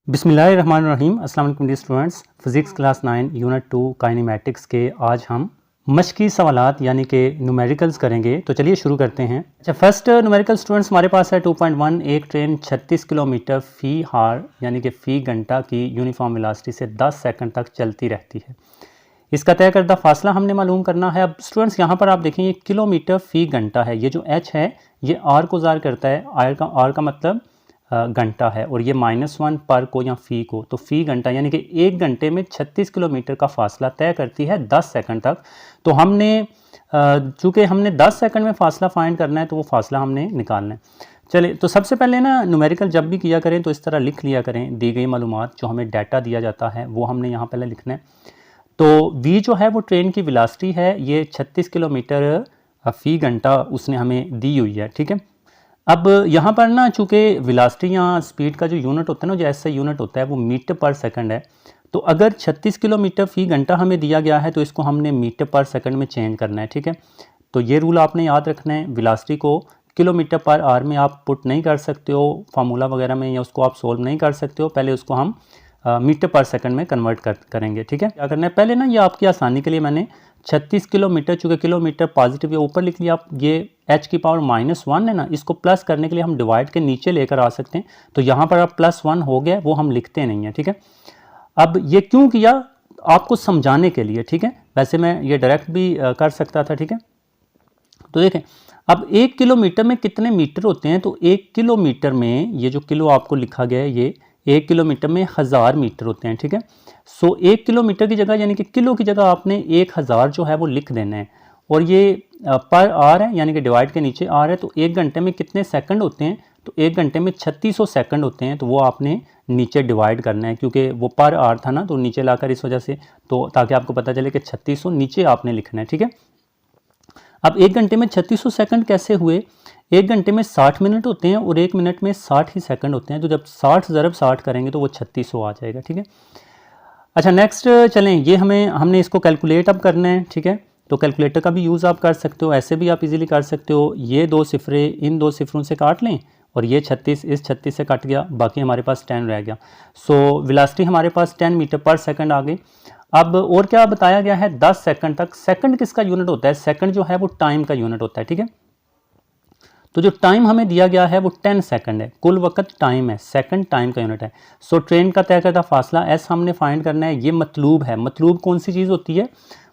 बिस्मिल्लाहिर्रहमानिर्रहीम। अस्सलाम वालेकुम dear students. Physics class 9 unit 2 kinematics के आज हम मश्की सवालात यानी कि न्यूमेरिकल्स करेंगे। तो चलिए शुरू करते हैं। अच्छा, फर्स्ट न्यूमेरिकल स्टूडेंट्स हमारे पास है 2.1। एक ट्रेन 36 किलोमीटर फ़ी हार यानी कि फ़ी घंटा की यूनिफॉर्म वेलोसिटी से 10 सेकंड तक चलती रहती है। इसका तय करदा फासला हमने मालूम करना है। अब स्टूडेंट्स यहाँ पर आप देखें ये किलोमीटर फ़ी घंटा है, ये जो h है ये r को ज़ाहिर करता है। r का मतलब घंटा है और ये -1 पर को या फ़ी को, तो फ़ी घंटा यानी कि एक घंटे में 36 किलोमीटर का फासला तय करती है 10 सेकंड तक। तो हमने चूँकि हमने 10 सेकंड में फासला फाइंड करना है तो वो फासला हमने निकालना है। चलिए, तो सबसे पहले ना न्यूमेरिकल जब भी किया करें तो इस तरह लिख लिया करें। दी गई मालूमात जो हमें डाटा दिया जाता है वो हमने यहाँ पहले लिखना है। तो v जो है वो ट्रेन की वेलोसिटी है, ये 36 किलोमीटर फ़ी घंटा उसने हमें दी हुई है। ठीक है, अब यहाँ पर ना चूँकि वेलोसिटी या स्पीड का जो यूनिट होता है ना, जो ऐसा यूनिट होता है वो मीटर पर सेकंड है। तो अगर 36 किलोमीटर फ़ी घंटा हमें दिया गया है तो इसको हमने मीटर पर सेकंड में चेंज करना है। ठीक है, तो ये रूल आपने याद रखना है। वेलोसिटी को किलोमीटर पर आवर में आप पुट नहीं कर सकते हो फार्मूला वगैरह में, या उसको आप सोल्व नहीं कर सकते हो। पहले उसको हम मीटर पर सेकंड में कन्वर्ट करेंगे। ठीक है, क्या करना है पहले ना, ये आपकी आसानी के लिए मैंने 36 किलोमीटर, चूँकि किलोमीटर पॉजिटिव या ऊपर लिख लिया आप, ये h की पावर -1 है ना, इसको प्लस करने के लिए हम डिवाइड के नीचे लेकर आ सकते हैं। तो यहाँ पर अब +1 हो गया, वो हम लिखते नहीं हैं। ठीक है, अब ये क्यों किया आपको समझाने के लिए। ठीक है, वैसे मैं ये डायरेक्ट भी कर सकता था। ठीक है, तो देखें अब 1 किलोमीटर में कितने मीटर होते हैं, तो 1 किलोमीटर में ये जो किलो आपको लिखा गया है, ये 1 किलोमीटर में 1000 मीटर होते हैं। ठीक है, सो 1 किलोमीटर की जगह यानी कि किलो की जगह आपने 1000 जो है वो लिख देना है। और ये पर आर है यानी कि डिवाइड के नीचे आर है। तो 1 घंटे में कितने सेकंड होते हैं, तो 1 घंटे में 3600 सेकंड होते हैं। तो वो आपने नीचे डिवाइड करना है, क्योंकि वो पर आर था ना, तो नीचे लाकर इस वजह से, तो ताकि आपको पता चले कि 3600 नीचे आपने लिखना है। ठीक है, अब 1 घंटे में 3600 सेकंड कैसे हुए, 1 घंटे में 60 मिनट होते हैं और 1 मिनट में 60 ही सेकंड होते हैं। तो जब 60 ज़रब 60 करेंगे तो वो 3600 आ जाएगा। ठीक है, अच्छा नेक्स्ट चलें, ये हमने इसको कैलकुलेट अब करना है। ठीक है, तो कैलकुलेटर का भी यूज़ आप कर सकते हो, ऐसे भी आप इजीली कर सकते हो। ये 2 सिफरे इन 2 सिफरों से काट लें और ये 36 इस 36 से कट गया, बाकी हमारे पास 10 रह गया। सो वेलोसिटी हमारे पास 10 मीटर पर सेकंड आ गई। अब और क्या बताया गया है, 10 सेकंड तक। सेकंड किसका यूनिट होता है, सेकंड जो है वो टाइम का यूनिट होता है। ठीक है, तो जो टाइम हमें दिया गया है वो 10 सेकंड है, कुल वक्त टाइम है, सेकंड टाइम का यूनिट है। सो ट्रेन का तय करदा फासला एस हमने फाइंड करना है। ये मतलूब है। मतलूब कौन सी चीज़ होती है,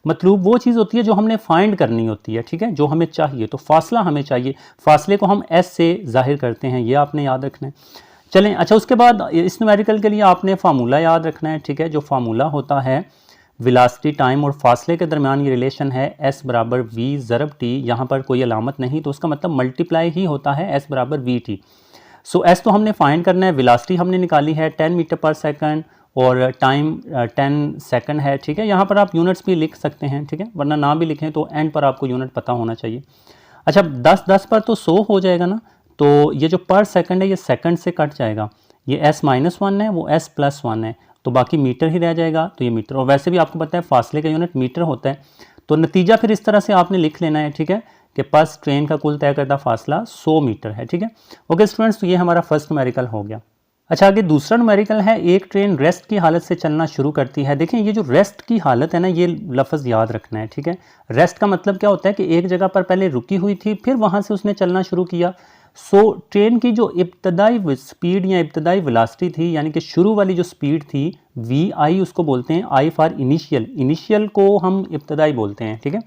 मतलूब वो चीज़ होती है जो हमने फाइंड करनी होती है। ठीक है, जो हमें चाहिए, तो फासला हमें चाहिए, फासले को हम एस से जाहिर करते हैं, ये आपने याद रखना है। चलें, अच्छा उसके बाद इस न्यूमेरिकल के लिए आपने फार्मूला याद रखना है। ठीक है, जो फार्मूला होता है वेलोसिटी टाइम और फासले के दरमियान ये रिलेशन है s बराबर v ज़रब t। यहाँ पर कोई अलामत नहीं, तो उसका मतलब मल्टीप्लाई ही होता है s बराबर vt। सो s तो हमने फाइंड करना है, वेलोसिटी हमने निकाली है 10 मीटर पर सेकंड और टाइम 10 सेकंड है। ठीक है, यहाँ पर आप यूनिट्स भी लिख सकते हैं। ठीक है, वरना ना भी लिखें तो एंड पर आपको यूनिट पता होना चाहिए। अच्छा 10 पर तो 100 हो जाएगा ना, तो ये जो पर सेकंड है ये सेकंड से कट जाएगा। ये s-1 है, वो s+1 है, तो बाकी मीटर ही रह जाएगा। तो ये मीटर, और वैसे भी आपको पता है फासले का यूनिट मीटर होता है। तो नतीजा फिर इस तरह से आपने लिख लेना है। ठीक है, कि बस ट्रेन का कुल तय करदा फासला 100 मीटर है। ठीक है, ओके स्टूडेंट्स, तो ये हमारा फर्स्ट न्यूमेरिकल हो गया। अच्छा आगे दूसरा न्यूमेरिकल है, एक ट्रेन रेस्ट की हालत से चलना शुरू करती है। देखें ये जो रेस्ट की हालत है ना, ये लफ्ज़ याद रखना है। ठीक है, रेस्ट का मतलब क्या होता है कि एक जगह पर पहले रुकी हुई थी, फिर वहाँ से उसने चलना शुरू किया। सो ट्रेन की जो इब्तदाई स्पीड या इब्तदाई वेलोसिटी थी, यानी कि शुरू वाली जो स्पीड थी वी आई उसको बोलते हैं, आई फॉर इनिशियल, इनिशियल को हम इब्तदाई बोलते हैं। ठीक है,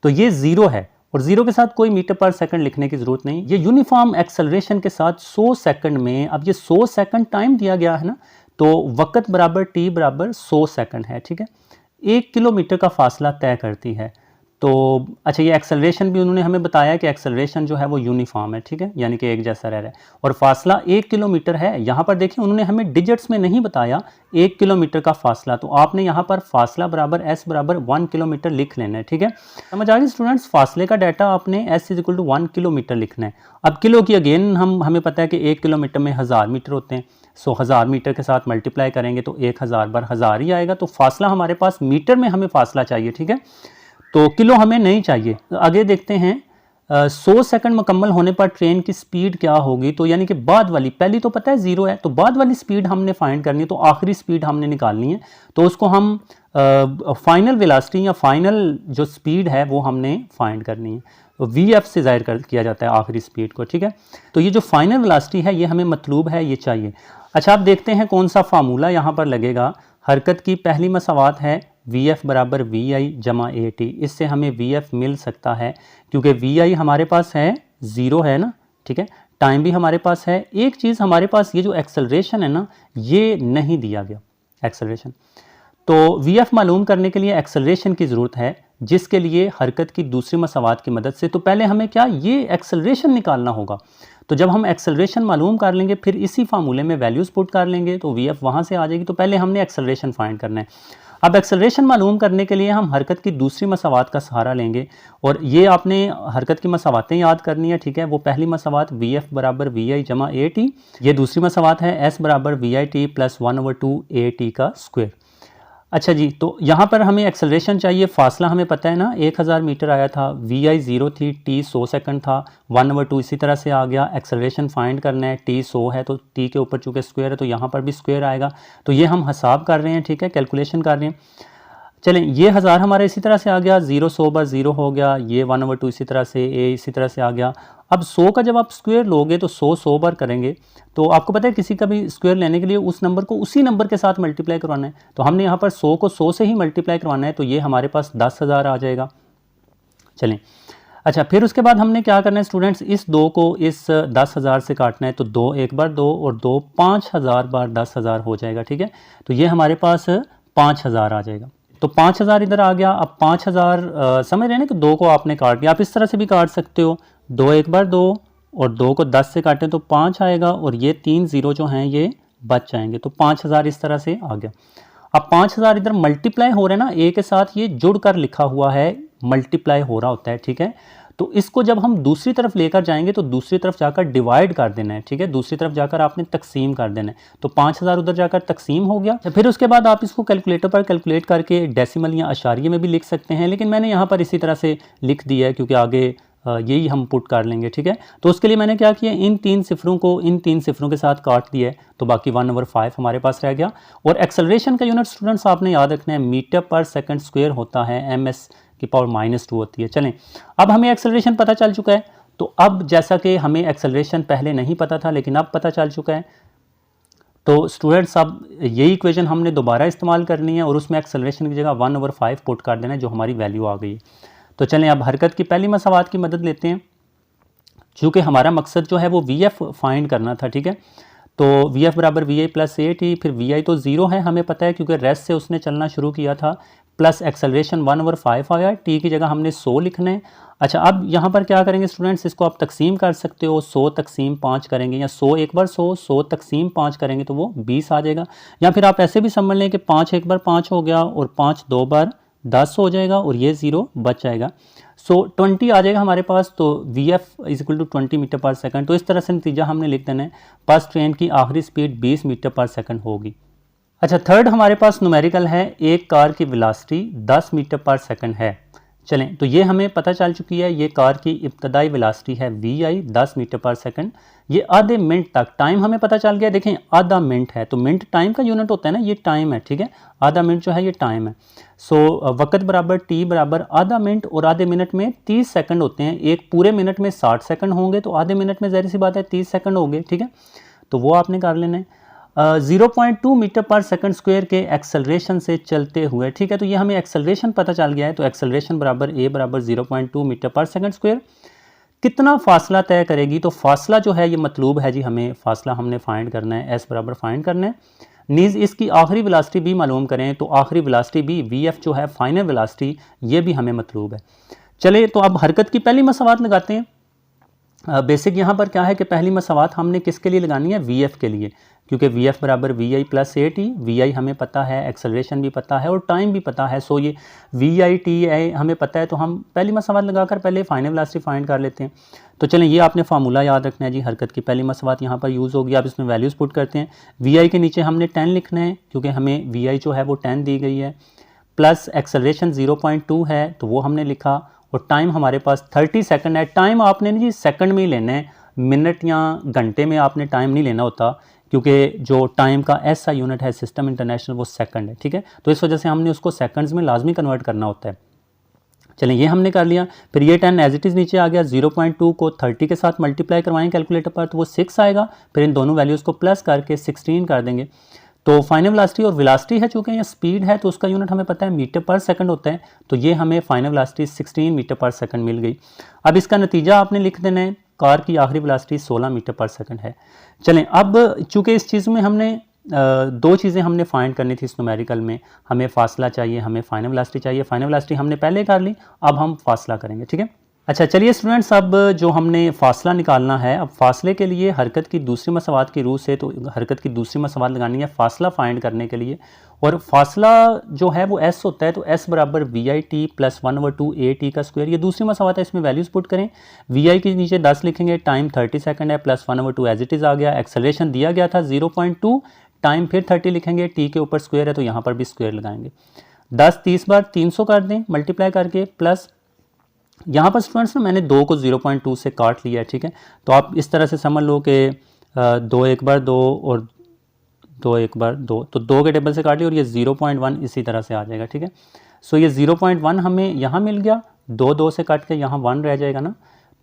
तो ये 0 है और 0 के साथ कोई मीटर पर सेकंड लिखने की ज़रूरत नहीं। ये यूनिफॉर्म एक्सेलरेशन के साथ 100 सेकंड में, अब ये 100 सेकंड टाइम दिया गया है ना, तो वक्त बराबर t बराबर 100 सेकंड है। ठीक है, 1 किलोमीटर का फासला तय करती है। तो अच्छा ये एक्सेलरेशन भी उन्होंने हमें बताया कि एक्सेलरेशन जो है वो यूनिफॉर्म है। ठीक है, यानी कि एक जैसा रह रहा है, और फासला 1 किलोमीटर है। यहाँ पर देखिए उन्होंने हमें डिजिट्स में नहीं बताया 1 किलोमीटर का फासला, तो आपने यहाँ पर फासला बराबर s बराबर 1 किलोमीटर लिख लेना है। ठीक है, समझ आ गई स्टूडेंट्स, फासले का डाटा आपने s is equal to 1 kilometre लिखना है। अब किलो की अगेन हमें पता है कि 1 किलोमीटर में 1000 मीटर होते हैं। सो 1000 मीटर के साथ मल्टीप्लाई करेंगे तो 1000 बार 1000 ही आएगा। तो फासला हमारे पास मीटर में हमें फासला चाहिए। ठीक है, तो किलो हमें नहीं चाहिए। आगे देखते हैं, 100 सेकंड मुकम्मल होने पर ट्रेन की स्पीड क्या होगी, तो यानी कि बाद वाली, पहली तो पता है 0 है, तो बाद वाली स्पीड हमने फाइंड करनी है, तो आखिरी स्पीड हमने निकालनी है, तो उसको हम फाइनल वेलोसिटी या फाइनल जो स्पीड है वो हमने फाइंड करनी है, तो VF से ज़ाहिर किया जाता है आखिरी स्पीड को, ठीक है। तो ये जो फाइनल वेलोसिटी है ये हमें मतलूब है, ये चाहिए। अच्छा, आप देखते हैं कौन सा फार्मूला यहाँ पर लगेगा। हरकत की पहली मसावात है VF बराबर VI जमा AT, इससे हमें VF मिल सकता है क्योंकि VI हमारे पास है 0 है ना, ठीक है, टाइम भी हमारे पास है। एक चीज़ हमारे पास ये जो एक्सेलरेशन है ना, ये नहीं दिया गया एक्सेलरेशन, तो VF मालूम करने के लिए एक्सेलरेशन की ज़रूरत है, जिसके लिए हरकत की दूसरी मसावात की मदद से, तो पहले हमें क्या ये एक्सेलरेशन निकालना होगा। तो जब हम एक्सेलरेशन मालूम कर लेंगे फिर इसी फार्मूले में वैल्यूज़ पुट कर लेंगे तो VF वहाँ से आ जाएगी। तो पहले हमने एक्सेलरेशन फाइंड करना है। अब एक्सेलरेशन मालूम करने के लिए हम हरकत की दूसरी मसावात का सहारा लेंगे, और ये आपने हरकत की मसावातें याद करनी है, ठीक है। वो पहली मसावात VF बराबर VI जमा AT, ये दूसरी मसावात है S बराबर VIT प्लस 1/2 AT का स्क्वायर। अच्छा जी, तो यहाँ पर हमें एक्सेलरेशन चाहिए, फासला हमें पता है ना 1000 मीटर आया था, VI 0 थी, T 100 सेकंड था, 1/2 इसी तरह से आ गया। एक्सेलरेशन फाइंड करना है, T 100 है तो T के ऊपर चूँकि स्क्वायर है तो यहाँ पर भी स्क्वायर आएगा, तो ये हम हिसाब कर रहे हैं, ठीक है, कैलकुलेशन कर रहे हैं। चलें, ये 1000 हमारा इसी तरह से आ गया, 0 100 बार 0 हो गया, ये 1/2 इसी तरह से, A इसी तरह से आ गया। अब 100 का जब आप स्क्वायर लोगे तो 100 बार करेंगे, तो आपको पता है किसी का भी स्क्वायर लेने के लिए उस नंबर को उसी नंबर के साथ मल्टीप्लाई करवाना है, तो हमने यहाँ पर 100 को 100 से ही मल्टीप्लाई करवाना है, तो ये हमारे पास 10,000 आ जाएगा। चलें, अच्छा, फिर उसके बाद हमने क्या करना है स्टूडेंट्स, इस 2 को इस 10,000 से काटना है, तो 2 एक बार 2 और 2 5000 बार 10,000 हो जाएगा, ठीक है। तो ये हमारे पास 5000 आ जाएगा, तो 5000 इधर आ गया। अब 5000 समझ रहे हैं ना कि 2 को आपने काट दिया, आप इस तरह से भी काट सकते हो, 2 एक बार 2 और 2 को 10 से काटें तो 5 आएगा, और ये 3 0 जो हैं ये बच जाएंगे, तो 5000 इस तरह से आ गया। अब 5000 इधर मल्टीप्लाई हो रहे हैं ना, ए के साथ ये जुड़कर लिखा हुआ है, मल्टीप्लाई हो रहा होता है, ठीक है। तो इसको जब हम दूसरी तरफ लेकर जाएंगे तो दूसरी तरफ जाकर डिवाइड कर देना है, ठीक है, दूसरी तरफ जाकर आपने तकसीम कर देना है, तो 5000 उधर जाकर तकसीम हो गया। फिर उसके बाद आप इसको कैलकुलेटर पर कैलकुलेट करके डेसिमल या अशारिये में भी लिख सकते हैं, लेकिन मैंने यहाँ पर इसी तरह से लिख दिया है क्योंकि आगे यही हम पुट कर लेंगे, ठीक है। तो उसके लिए मैंने क्या किया, इन 3 सिफरों को इन 3 सिफरों के साथ काट दिया है, तो बाकी 1/5 हमारे पास रह गया। और एक्सेलरेशन का यूनिट स्टूडेंट्स आपने याद रखना है, मीटर पर सेकंड स्क्वायर होता है, MS की पावर -2 होती है। चलें, अब हमें एक्सेलरेशन पता चल चुका है, तो अब जैसा कि हमें एक्सेलरेशन पहले नहीं पता था लेकिन अब पता चल चुका है, तो स्टूडेंट्स अब यही इक्वेशन हमने दोबारा इस्तेमाल करनी है और उसमें एक्सेलरेशन की जगह 1/5 पुट कर देना है, जो हमारी वैल्यू आ गई है। तो चलें, अब हरकत की पहली मसावात की मदद लेते हैं, चूँकि हमारा मकसद जो है वो VF फाइंड करना था, ठीक है। तो VF बराबर VI प्लस AT, फिर VI तो 0 है हमें पता है क्योंकि रेस्ट से उसने चलना शुरू किया था, प्लस एक्सेलरेशन 1/5 आया, T की जगह हमने 100 लिखना है। अच्छा, अब यहाँ पर क्या करेंगे स्टूडेंट्स, इसको आप तकसीम कर सकते हो, 100 तकसीम 5 करेंगे, या 100 एक बार 100 तकसीम 5 करेंगे तो वो 20 आ जाएगा, या फिर आप ऐसे भी समझ लें कि 5 एक बार 5 हो गया और 5 2 बार 10 हो जाएगा और ये 0 बच जाएगा, 20 आ जाएगा हमारे पास। तो VF = 20 मीटर पर सेकंड। तो इस तरह से नतीजा हमने लिख देना है, बस ट्रेन की आखिरी स्पीड 20 मीटर पर सेकंड होगी। अच्छा, थर्ड हमारे पास न्यूमेरिकल है, एक कार की वेलोसिटी 10 मीटर पर सेकंड है। चलें, तो ये हमें पता चल चुकी है, ये कार की इब्तदाई वेलोसिटी है VI 10 मीटर पर सेकंड। ये आधे मिनट तक, टाइम हमें पता चल गया, देखें आधा मिनट है, तो मिनट टाइम का यूनिट होता है ना, ये टाइम है, ठीक है, आधा मिनट जो है ये टाइम है। वक़्त बराबर T बराबर आधा मिनट, और आधे मिनट में 30 सेकंड होते हैं, एक पूरे मिनट में 60 सेकंड होंगे, तो आधे मिनट में ज़ाहिर सी बात है 30 सेकंड हो गए, ठीक है, तो वो आपने कर लेना है। 0.2 मीटर पर सेकंड स्क्वायर के एक्सेलरेशन से चलते हुए, ठीक है, तो ये हमें एक्सेलरेशन पता चल गया है, तो एक्सेलरेशन बराबर A बराबर 0.2 मीटर पर सेकंड स्क्वायर। कितना फासला तय करेगी, तो फासला जो है ये मतलूब है जी, हमें फासला हमने फाइंड करना है, S बराबर फाइंड करना है। नीज इसकी आखिरी वेलोसिटी भी मालूम करें, तो आखिरी वेलोसिटी भी VF जो है फाइनल वेलोसिटी, ये भी हमें मतलूब है। चले, तो अब हरकत की पहली मसावात लगाते हैं। बेसिक यहाँ पर क्या है कि पहली मसावात हमने किसके लिए लगानी है, VF के लिए, क्योंकि VF बराबर VI प्लस AT, VI हमें पता है, एक्सेलरेशन भी पता है और टाइम भी पता है, सो ये VIT हमें पता है, तो हम पहली मसावात लगाकर पहले फाइनल वेलोसिटी फाइंड कर लेते हैं। तो चलें, ये आपने फार्मूला याद रखना है जी, हरकत की पहली मसावात यहाँ पर यूज़ होगी, आप इसमें वैल्यूज़ पुट करते हैं। VI के नीचे हमने 10 लिखना है क्योंकि हमें VI जो है वो 10 दी गई है, प्लस एक्सेलरेशन 0.2 है तो वो हमने लिखा, और टाइम हमारे पास 30 सेकंड है। टाइम आपने जी सेकंड में ही लेना है, मिनट या घंटे में आपने टाइम नहीं लेना होता, क्योंकि जो टाइम का ऐसा यूनिट है सिस्टम इंटरनेशनल वो सेकंड है, ठीक है। तो इस वजह से हमने उसको सेकंड्स में लाजमी कन्वर्ट करना होता है। चलें, ये हमने कर लिया। फिर ये 10 एज इट इज़ नीचे आ गया। 0.2 को 30 के साथ मल्टीप्लाई करवाएं कैलकुलेटर पर तो वो 6 आएगा। फिर इन दोनों वैल्यूज़ को प्लस करके 16 कर देंगे। तो फाइनल वेलोसिटी और वेलोसिटी है, चूँकि ये स्पीड है तो उसका यूनिट हमें पता है मीटर पर सेकंड होता है, तो ये हमें फाइनल वेलोसिटी 16 मीटर पर सेकंड मिल गई। अब इसका नतीजा आपने लिख देना है, कार की आखिरी वेलोसिटी 16 मीटर पर सेकंड है। चलें, अब चूँकि इस चीज़ में हमने दो चीज़ें हमने फाइंड करनी थी इस न्यूमेरिकल में, हमें फासला चाहिए, हमें फाइनल वेलोसिटी चाहिए। फाइनल वेलोसिटी हमने पहले कर ली, अब हम फासला करेंगे, ठीक है। अच्छा चलिए स्टूडेंट्स, अब जो हमने फासला निकालना है, अब फासले के लिए हरकत की दूसरी मसवात की रूह से तो हरकत की दूसरी मसवात लगानी है फासला फाइंड करने के लिए। और फासला जो है वो एस होता है, तो एस बराबर V I T plus 1/2 A T का स्क्वायर। ये दूसरी मसवात है, इसमें वैल्यूज़ पुट करें। वी आई के नीचे 10 लिखेंगे, टाइम 30 सेकंड है, प्लस 1/2 एज इट इज़ आ गया। एक्सेलरेशन दिया गया था 0.2, टाइम फिर 30 लिखेंगे, टी के ऊपर स्क्वायर है तो यहाँ पर भी स्क्वायर लगाएंगे। 10 30 बार 300 कर दें मल्टीप्लाई करके, प्लस यहाँ पर स्टूडेंट्स ना मैंने 2 को 0.2 से काट लिया है, ठीक है। तो आप इस तरह से समझ लो कि 2 एक बार 2 और 2 एक बार 2, तो 2 के टेबल से काट लिया और ये 0.1 इसी तरह से आ जाएगा, ठीक है। सो ये 0.1 हमें यहाँ मिल गया, 2 से काट के यहाँ 1 रह जाएगा ना।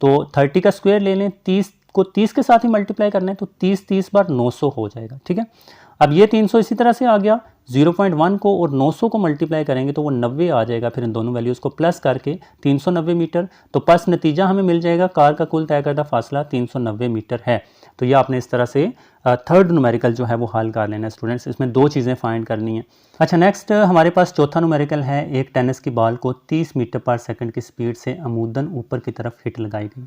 तो 30 का स्क्वायर ले लें, 30 को 30 के साथ ही मल्टीप्लाई करना है, तो 30 बार 900 हो जाएगा, ठीक है। अब ये 300 इसी तरह से आ गया, 0.1 को और 900 को मल्टीप्लाई करेंगे तो वो 90 आ जाएगा। फिर इन दोनों वैल्यूज़ को प्लस करके 390 मीटर, तो बस नतीजा हमें मिल जाएगा कार का कुल तय करदा फासला 390 मीटर है। तो ये आपने इस तरह से थर्ड न्यूमेरिकल जो है वो हल कर लेना है स्टूडेंट्स। इसमें दो चीज़ें फाइंड करनी है। अच्छा नेक्स्ट हमारे पास चौथा न्यूमेरिकल है, एक टेनिस की बॉल को 30 मीटर पर सेकंड की स्पीड से अमूदन ऊपर की तरफ हिट लगाई गई।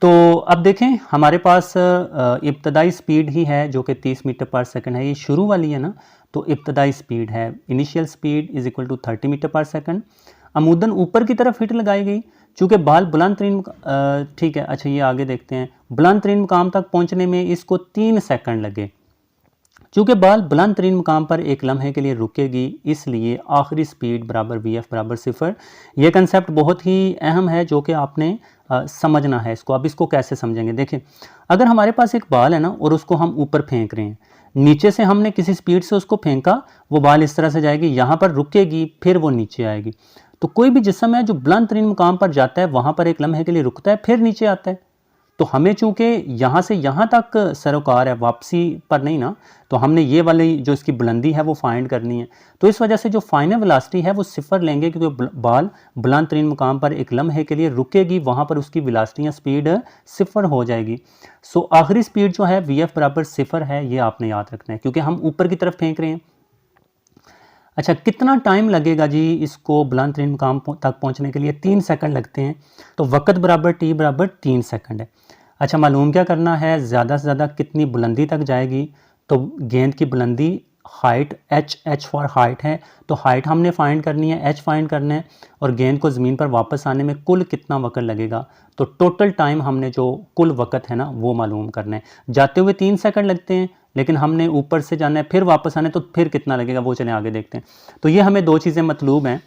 तो अब देखें हमारे पास इब्तदाई स्पीड ही है जो कि 30 मीटर पर सेकंड है, ये शुरू वाली है ना, तो इब्तदाई स्पीड है, initial speed is equal to 30 metre पर सेकंड। अमूदन ऊपर की तरफ हिट लगाई गई, चूँकि बाल बुलंद तरीन, ठीक है। अच्छा ये आगे देखते हैं, बुलंद तरीन मुकाम तक पहुँचने में इसको 3 सेकंड लगे। चूँकि बाल बुलंद तरीन मुकाम पर एक लम्हे के लिए रुकेगी, इसलिए आखिरी स्पीड बराबर वी एफ बराबर 0। ये कंसेप्ट बहुत ही अहम है जो कि आपने समझना है इसको। अब इसको कैसे समझेंगे, देखिए अगर हमारे पास एक बाल है ना और उसको हम ऊपर फेंक रहे हैं, नीचे से हमने किसी स्पीड से उसको फेंका, वो बाल इस तरह से जाएगी, यहाँ पर रुकेगी, फिर वो नीचे आएगी। तो कोई भी जिस्म है जो बुलंद तरीन मुकाम पर जाता है वहाँ पर एक लम्हे के लिए रुकता है, फिर नीचे आता है। तो हमें चूंकि यहाँ से यहाँ तक सरोकार है, वापसी पर नहीं ना, तो हमने ये वाली जो इसकी बुलंदी है वो फाइंड करनी है। तो इस वजह से जो फाइनल वेलोसिटी है वो 0 लेंगे, क्योंकि बाल बुलंद तरीन मुकाम पर एक लम्हे के लिए रुकेगी, वहाँ पर उसकी वेलोसिटी या स्पीड 0 हो जाएगी। सो आखिरी स्पीड जो है वी एफ बराबर 0 है, ये आपने याद रखना है, क्योंकि हम ऊपर की तरफ फेंक रहे हैं। अच्छा कितना टाइम लगेगा जी इसको बुलंद तरीन मुकाम तक पहुँचने के लिए? 3 सेकंड लगते हैं। तो वक़्त बराबर टी बराबर 3 सेकंड है। अच्छा मालूम क्या करना है, ज़्यादा से ज़्यादा कितनी बुलंदी तक जाएगी? तो गेंद की बुलंदी हाइट एच फॉर हाइट है, तो हाइट हमने फाइंड करनी है, एच फाइंड करना है, और गेंद को ज़मीन पर वापस आने में कुल कितना वक्त लगेगा। तो टोटल टाइम हमने जो कुल वक्त है ना वो मालूम करना है। जाते हुए 3 सेकंड लगते हैं, लेकिन हमने ऊपर से जाना है फिर वापस आने, तो फिर कितना लगेगा वो चलें आगे देखते हैं। तो ये हमें दो चीज़ें मतलूब हैं।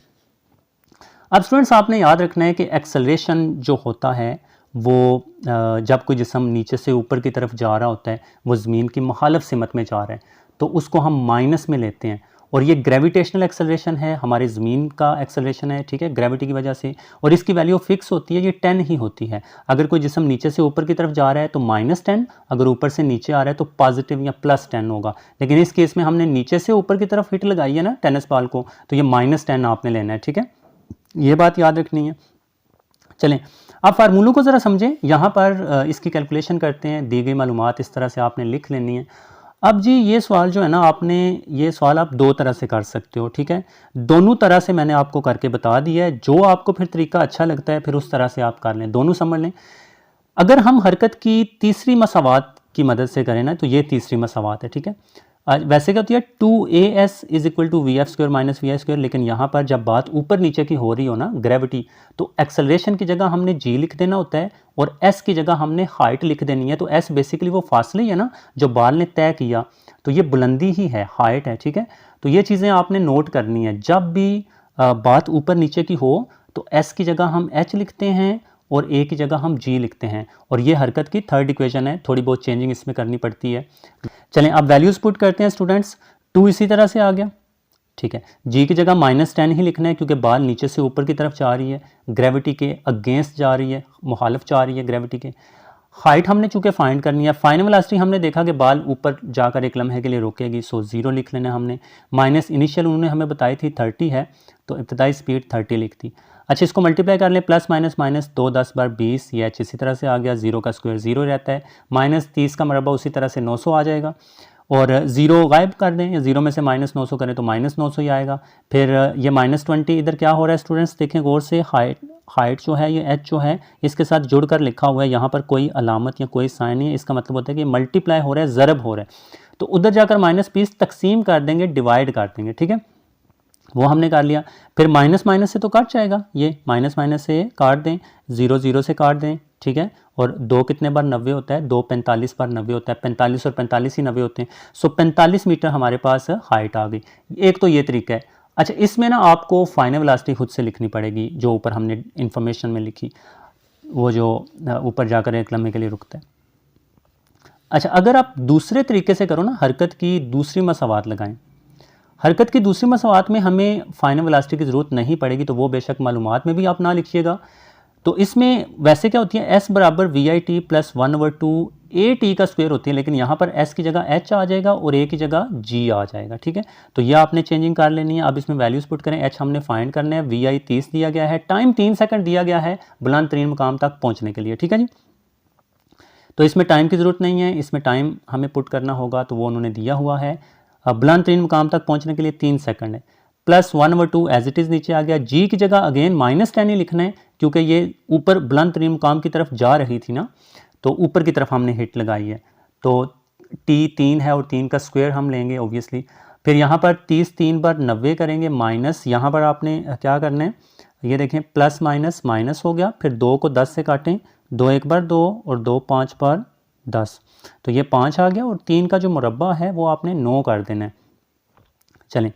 अब स्टूडेंट्स आपने याद रखना है कि एक्सेलरेशन जो होता है वो जब कोई जिस्म नीचे से ऊपर की तरफ जा रहा होता है, वो ज़मीन की मुखालिफ सिमत में जा रहा है, तो उसको हम माइनस में लेते हैं। और ये ग्रेविटेशनल एक्सेलरेशन है, हमारी ज़मीन का एक्सेलरेशन है, ठीक है, ग्रेविटी की वजह से, और इसकी वैल्यू फिक्स होती है, ये 10 ही होती है। अगर कोई जिस्म नीचे से ऊपर की तरफ जा रहा है तो -10, अगर ऊपर से नीचे आ रहा है तो पॉजिटिव या +10 होगा। लेकिन इस केस में हमने नीचे से ऊपर की तरफ हिट लगाई है ना टेनिस बॉल को, तो ये -10 आपने लेना है, ठीक है, ये बात याद रखनी है। चलें अब फार्मूलों को ज़रा समझें। यहाँ पर इसकी कैलकुलेशन करते हैं, दी गई मालूमात इस तरह से आपने लिख लेनी है। अब जी ये सवाल जो है ना, आपने ये सवाल आप दो तरह से कर सकते हो, ठीक है, दोनों तरह से मैंने आपको करके बता दिया है। जो आपको फिर तरीका अच्छा लगता है फिर उस तरह से आप कर लें, दोनों समझ लें। अगर हम हरकत की तीसरी मसावात की मदद से करें ना, तो ये तीसरी मसावात है, ठीक है। वैसे क्या होती है 2as is equal to V F square minus V I square, लेकिन यहाँ पर जब बात ऊपर नीचे की हो रही हो ना, ग्रेविटी, तो एक्सेलरेशन की जगह हमने g लिख देना होता है और s की जगह हमने हाइट लिख देनी है। तो s बेसिकली वो फासले है ना जो बाल ने तय किया, तो ये बुलंदी ही है, हाइट है, ठीक है। तो ये चीज़ें आपने नोट करनी है, जब भी बात ऊपर नीचे की हो तो s की जगह हम h लिखते हैं और a की जगह हम g लिखते हैं, और ये हरकत की थर्ड इक्वेशन है, थोड़ी बहुत चेंजिंग इसमें करनी पड़ती है। चलें अब वैल्यूज़ पुट करते हैं स्टूडेंट्स। 2 इसी तरह से आ गया, ठीक है। g की जगह -10 ही लिखना है क्योंकि बाल नीचे से ऊपर की तरफ जा रही है, ग्रेविटी के अगेंस्ट जा रही है, मुखालिफ जा रही है ग्रेविटी के। हाइट हमने चूंकि फाइंड करनी है, फाइनल वेलोसिटी हमने देखा कि बाल ऊपर जाकर एक लम्हे के लिए रुकेगी, सो 0 लिख लेना हमने। माइनस इनिशियल उन्होंने हमें बताई थी 30 है, तो इब्तदाई स्पीड 30 लिखती। अच्छा, इसको मल्टीप्लाई कर लें, प्लस माइनस माइनस 2 10 बार 20, ये h इसी तरह से आ गया, 0 का स्क्वायर 0 रहता है, -30 का मरबा उसी तरह से 900 आ जाएगा, और 0 गायब कर दें, 0 में से -900 करें तो -900 ही आएगा। फिर ये -20 इधर क्या हो रहा है स्टूडेंट्स, देखें गौर से, हाइट जो है ये h जो है इसके साथ जुड़कर लिखा हुआ है, यहाँ पर कोई अलामत या कोई साइन नहीं है, इसका मतलब होता है कि मल्टीप्लाई हो रहा है, ज़रब हो रहा है। तो उधर जाकर -20 तकसीम कर देंगे, डिवाइड कर देंगे, ठीक है, वो हमने कर लिया। फिर माइनस माइनस से तो काट जाएगा, ये माइनस माइनस से काट दें, 0 0 से काट दें, ठीक है, और 2 कितने बार 90 होता है, 2 45 बार 90 होता है, 45 और 45 ही 90 होते हैं, सो 45 मीटर हमारे पास हाइट आ गई। एक तो ये तरीका है। अच्छा, इसमें ना आपको फाइनल वेलोसिटी खुद से लिखनी पड़ेगी, जो ऊपर हमने इंफॉर्मेशन में लिखी, वो जो ऊपर जाकर एक लम्हे के लिए रुकता है। अच्छा, अगर आप दूसरे तरीके से करो ना, हरकत की दूसरी मसावात लगाएं, हरकत की दूसरी मसावात में हमें फाइनल वेलोसिटी की ज़रूरत नहीं पड़ेगी, तो वो बेशक मालूमात में भी आप ना लिखिएगा। तो इसमें वैसे क्या होती है, s बराबर VIT प्लस 1/2 AT का स्क्वायर होती है, लेकिन यहाँ पर s की जगह h आ जाएगा और a की जगह g आ जाएगा, ठीक है। तो यह आपने चेंजिंग कर लेनी है। अब इसमें वैल्यूज़ पुट करें, h हमने फाइंड करना है, VI 30 दिया गया है, टाइम 3 सेकंड दिया गया है बुलंद तरीन मुकाम तक पहुँचने के लिए, ठीक है जी। तो इसमें टाइम की ज़रूरत नहीं है, इसमें टाइम हमें पुट करना होगा, तो वो उन्होंने दिया हुआ है। अब बुलंद तरीन मुकाम तक पहुंचने के लिए 3 सेकंड है, प्लस 1/2 एज इट इज़ नीचे आ गया। g की जगह अगेन -10 ही लिखना है क्योंकि ये ऊपर बुलंद तरीन मुकाम की तरफ जा रही थी ना, तो ऊपर की तरफ हमने हिट लगाई है, तो t 3 है और 3 का स्क्वायर हम लेंगे ऑब्वियसली। फिर यहाँ पर 30 3 बार 90 करेंगे, माइनस यहाँ पर आपने क्या करना है, ये देखें प्लस माइनस माइनस हो गया, फिर 2 को 10 से काटें, 2 1 बार 2 और 2 5 बार 10, तो ये 5 आ गया, और 3 का जो मुरब्बा है वो आपने 9 कर देना है। चलें,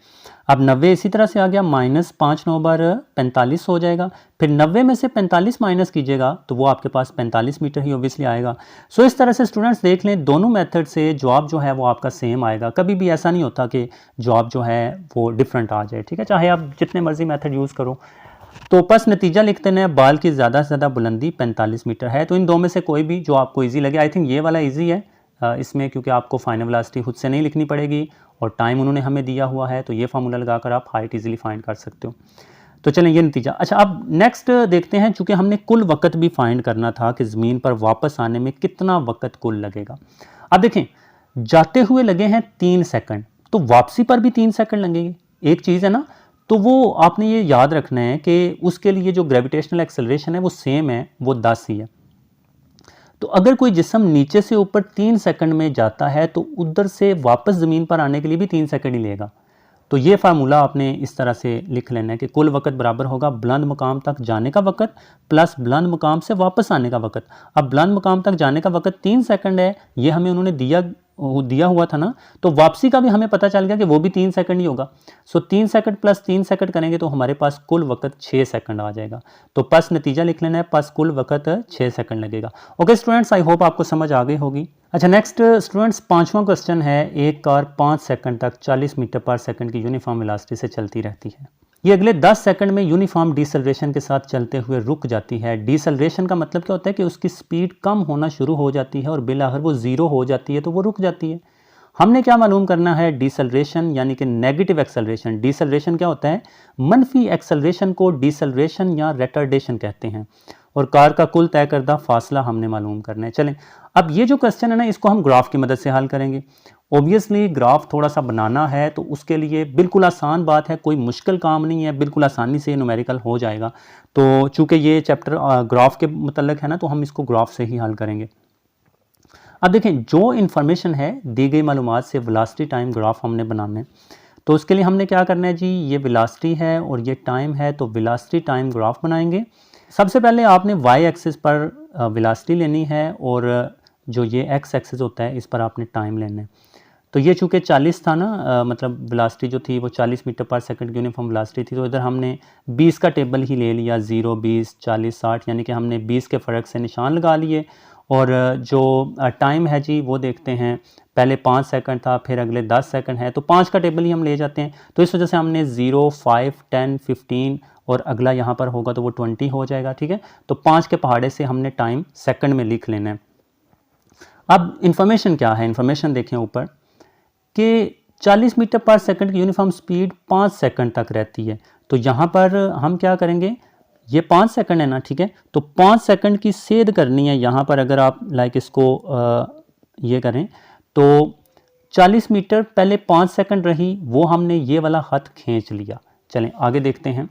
अब 90 इसी तरह से आ गया, -5 9 बार 45 हो जाएगा, फिर 90 में से 45 माइनस कीजिएगा तो वो आपके पास 45 मीटर ही ऑब्वियसली आएगा। सो इस तरह से स्टूडेंट्स देख लें, दोनों मेथड से जवाब जो है वो आपका सेम आएगा, कभी भी ऐसा नहीं होता कि जवाब जो है वो डिफरेंट आ जाए, ठीक है, चाहे आप जितने मर्जी मेथड यूज़ करो। तो बस नतीजा लिखते हैं, बाल की ज़्यादा से ज़्यादा बुलंदी 45 मीटर है, तो इन दो में से कोई भी जो आपको ईजी लगे, आई थिंक ये वाला ईजी है इसमें, क्योंकि आपको फाइनल वेलोसिटी खुद से नहीं लिखनी पड़ेगी और टाइम उन्होंने हमें दिया हुआ है, तो ये फार्मूला लगाकर आप हाइट इजीली फाइंड कर सकते हो। तो चलें, ये नतीजा। अच्छा, अब नेक्स्ट देखते हैं, चूँकि हमने कुल वक्त भी फाइंड करना था कि ज़मीन पर वापस आने में कितना वक्त कुल लगेगा। अब देखें, जाते हुए लगे हैं 3 सेकंड, तो वापसी पर भी 3 सेकंड लगेंगे, एक चीज़ है ना, तो वो आपने ये याद रखना है कि उसके लिए जो ग्रेविटेशनल एक्सेलरेशन है वो सेम है, वो 10 ही है। तो अगर कोई जिस्म नीचे से ऊपर 3 सेकंड में जाता है तो उधर से वापस ज़मीन पर आने के लिए भी 3 सेकंड ही लेगा। तो ये फार्मूला आपने इस तरह से लिख लेना है कि कुल वक्त बराबर होगा बुलंद मुकाम तक जाने का वक्त प्लस बुलंद मुकाम से वापस आने का वक्त। अब बुलंद मुकाम तक जाने का वक्त 3 सेकंड है, ये हमें उन्होंने दिया हुआ था ना, तो वापसी का भी हमें पता चल गया कि वो भी 3 सेकंड ही होगा। सो 3 सेकंड प्लस 3 सेकंड करेंगे तो हमारे पास कुल वक्त 6 सेकंड आ जाएगा। तो पास नतीजा लिख लेना है, पास कुल वक्त 6 सेकंड लगेगा। ओके स्टूडेंट्स, आई होप आपको समझ आ गई होगी। अच्छा, नेक्स्ट स्टूडेंट्स 5वां क्वेश्चन है, एक कार 5 सेकंड तक 40 मीटर पर सेकंड की यूनिफॉर्म वेलोसिटी से चलती रहती है। ये अगले 10 सेकंड में यूनिफॉर्म डिसेलरेशन के साथ चलते हुए रुक जाती है। डिसेलरेशन का मतलब क्या होता है कि उसकी स्पीड कम होना शुरू हो जाती है और बिलाखिर वो 0 हो जाती है, तो वो रुक जाती है। हमने क्या मालूम करना है, डिसेलरेशन यानी कि नेगेटिव एक्सेलरेशन। डिसेलरेशन क्या होता है, मनफी एक्सेलरेशन को डिसेलरेशन या रिटार्डेशन कहते हैं, और कार का कुल तय करदा फासला हमने मालूम करना है। चलें, अब ये जो क्वेश्चन है ना, इसको हम ग्राफ की मदद से हल करेंगे। ऑब्वियसली ग्राफ थोड़ा सा बनाना है तो उसके लिए बिल्कुल आसान बात है, कोई मुश्किल काम नहीं है, बिल्कुल आसानी से न्यूमेरिकल हो जाएगा। तो चूंकि ये चैप्टर ग्राफ के मतलब है ना, तो हम इसको ग्राफ से ही हल करेंगे। अब देखें, जो इन्फॉर्मेशन है दी गई मालूमात से वेलोसिटी टाइम ग्राफ हमने बनाना है, तो उसके लिए हमने क्या करना है जी, ये वेलोसिटी है और ये टाइम है, तो वेलोसिटी टाइम ग्राफ बनाएंगे। सबसे पहले आपने वाई एक्सिस पर वेलोसिटी लेनी है और जो ये एक्स एक्सिस होता है इस पर आपने टाइम लेना है। तो ये चूँकि 40 था ना, मतलब वेलोसिटी जो थी वो 40 मीटर पर सेकंड की यूनिफॉर्म वेलोसिटी थी, तो इधर हमने 20 का टेबल ही ले लिया, 0, 20, 40, 60, यानी कि हमने 20 के फ़र्क से निशान लगा लिए। और जो टाइम है जी वो देखते हैं, पहले 5 सेकंड था, फिर अगले 10 सेकंड है, तो 5 का टेबल ही हम ले जाते हैं। तो इस वजह से हमने 0, 5, 10, 15 और अगला यहाँ पर होगा तो वो 20 हो जाएगा, ठीक है। तो 5 के पहाड़े से हमने टाइम सेकंड में लिख लेना है। अब इन्फॉर्मेशन क्या है, इन्फॉर्मेशन देखें ऊपर कि 40 मीटर पर सेकंड की यूनिफॉर्म स्पीड 5 सेकंड तक रहती है। तो यहाँ पर हम क्या करेंगे, ये 5 सेकंड है ना, ठीक है, तो 5 सेकंड की सेध करनी है यहाँ पर। अगर आप लाइक इसको ये करें तो 40 मीटर पहले 5 सेकंड रही, वो हमने ये वाला खत खींच लिया। चलें आगे देखते हैं।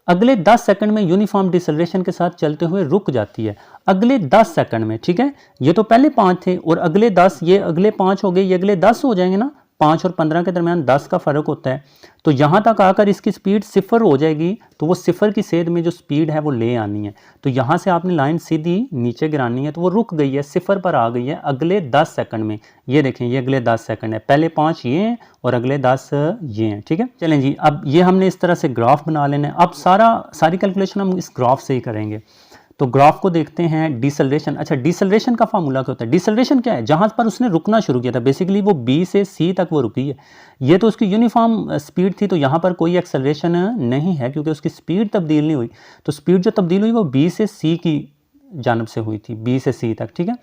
अगले 10 सेकंड में यूनिफॉर्म डिसेलरेशन के साथ चलते हुए रुक जाती है। अगले 10 सेकंड में, ठीक है, ये तो पहले 5 थे और अगले 10, ये अगले 5 हो गए, ये अगले 10 हो जाएंगे ना, 5 और 15 के दरमियान 10 का फ़र्क होता है। तो यहाँ तक आकर इसकी स्पीड 0 हो जाएगी, तो वो 0 की सेध में जो स्पीड है वो ले आनी है। तो यहाँ से आपने लाइन सीधी नीचे गिरानी है, तो वो रुक गई है, 0 पर आ गई है अगले 10 सेकंड में। ये देखें, ये अगले 10 सेकंड है, पहले 5 ये हैं और अगले 10 ये हैं, ठीक है। चलें जी, अब ये हमने इस तरह से ग्राफ बना लेना है। अब सारी कैलकुलेशन हम इस ग्राफ से ही करेंगे। तो ग्राफ को देखते हैं, डिसेलरेशन। अच्छा, डिसेलरेशन का फार्मूला क्या होता है? डिसेलरेशन क्या है? जहां पर उसने रुकना शुरू किया था, बेसिकली वो बी से सी तक वो रुकी है। ये तो उसकी यूनिफॉर्म स्पीड थी, तो यहाँ पर कोई एक्सेलरेशन नहीं है क्योंकि उसकी स्पीड तब्दील नहीं हुई। तो स्पीड जो तब्दील हुई वो बी से सी की जानब से हुई थी, बी से सी तक, ठीक है।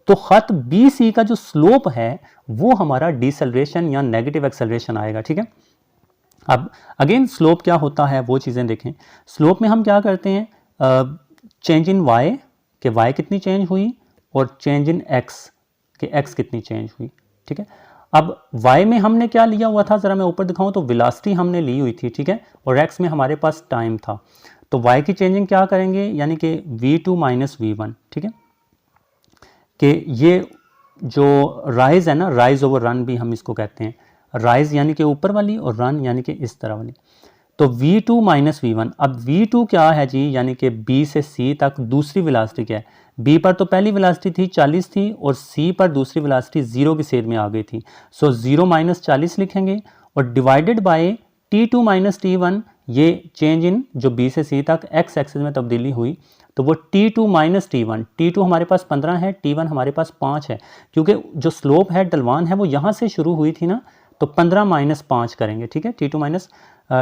तो खत बी सी का जो स्लोप है वो हमारा डिसेलरेशन या नेगेटिव एक्सेलरेशन आएगा, ठीक है। अब अगेन स्लोप क्या होता है वो चीज़ें देखें। स्लोप में हम क्या करते हैं, चेंज इन वाई के वाई कितनी चेंज हुई और चेंज इन एक्स के एक्स कितनी चेंज हुई, ठीक है। अब वाई में हमने क्या लिया हुआ था, ज़रा मैं ऊपर दिखाऊं तो वेलोसिटी हमने ली हुई थी, ठीक है, और एक्स में हमारे पास टाइम था। तो वाई की चेंजिंग क्या करेंगे, यानी कि v2 माइनस v1, ठीक है, कि ये जो राइज है ना, राइज ओवर रन भी हम इसको कहते हैं। राइज यानी कि ऊपर वाली और रन यानी कि इस तरह वाली। तो v2 माइनस v1, अब v2 क्या है जी, यानी कि b से c तक दूसरी वेलोसिटी क्या है। b पर तो पहली वेलोसिटी थी 40 थी और c पर दूसरी वेलोसिटी 0 की सेध में आ गई थी। सो 0 माइनस 40 लिखेंगे और divided by t2 minus t1, ये चेंज इन जो b से c तक x एक्सिस में तब्दीली हुई, तो वो t2 माइनस t1, t2 हमारे पास 15 है, t1 हमारे पास 5 है, क्योंकि जो स्लोप है ढलवान है वो यहाँ से शुरू हुई थी ना, तो 15 माइनस 5 करेंगे, ठीक है, t2 माइनस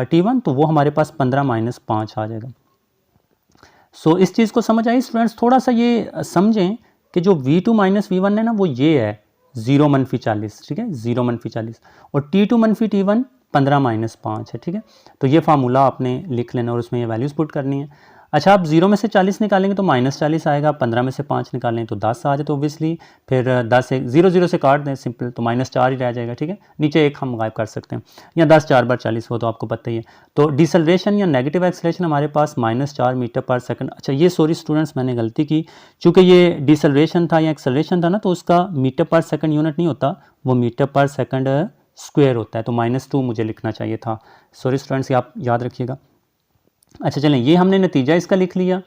t1, तो वो हमारे पास 15 माइनस 5 आ जाएगा। सो इस चीज़ को समझ आई स्टूडेंट्स? थोड़ा सा ये समझें कि जो v2 माइनस v1 है ना, वो ये है 0 मनफी 40, ठीक है, 0 मनफी 40, और t2 मनफी t1 15 माइनस 5 है, ठीक है। तो ये फार्मूला आपने लिख लेना और उसमें ये वैल्यूज़ पुट करनी है। अच्छा, आप 0 में से 40 निकालेंगे तो माइनस 40 आएगा, 15 में से 5 निकालें तो 10 आ जाए, तो ऑब्वियसली फिर 10 से 0 0 से काट दें सिंपल, तो माइनस 4 ही रह जाएगा, ठीक है। नीचे एक हम गायब कर सकते हैं, या 10 4 बार 40 हो तो आपको पता ही है। तो डिसेलरेशन या नेगेटिव एक्सेलरेशन हमारे पास -4 मीटर पर सेकंड। अच्छा, ये सॉरी स्टूडेंट्स, मैंने गलती की, चूँकि ये डिसेलरेशन था या एक्सेलरेशन था ना, तो उसका मीटर पर सेकंड यूनिट नहीं होता, वो मीटर पर सेकंड स्क्वायर होता है, तो -2 मुझे लिखना चाहिए था। सॉरी स्टूडेंट्स, ये आप याद रखिएगा। अच्छा चलें, ये हमने नतीजा इसका लिख लिया।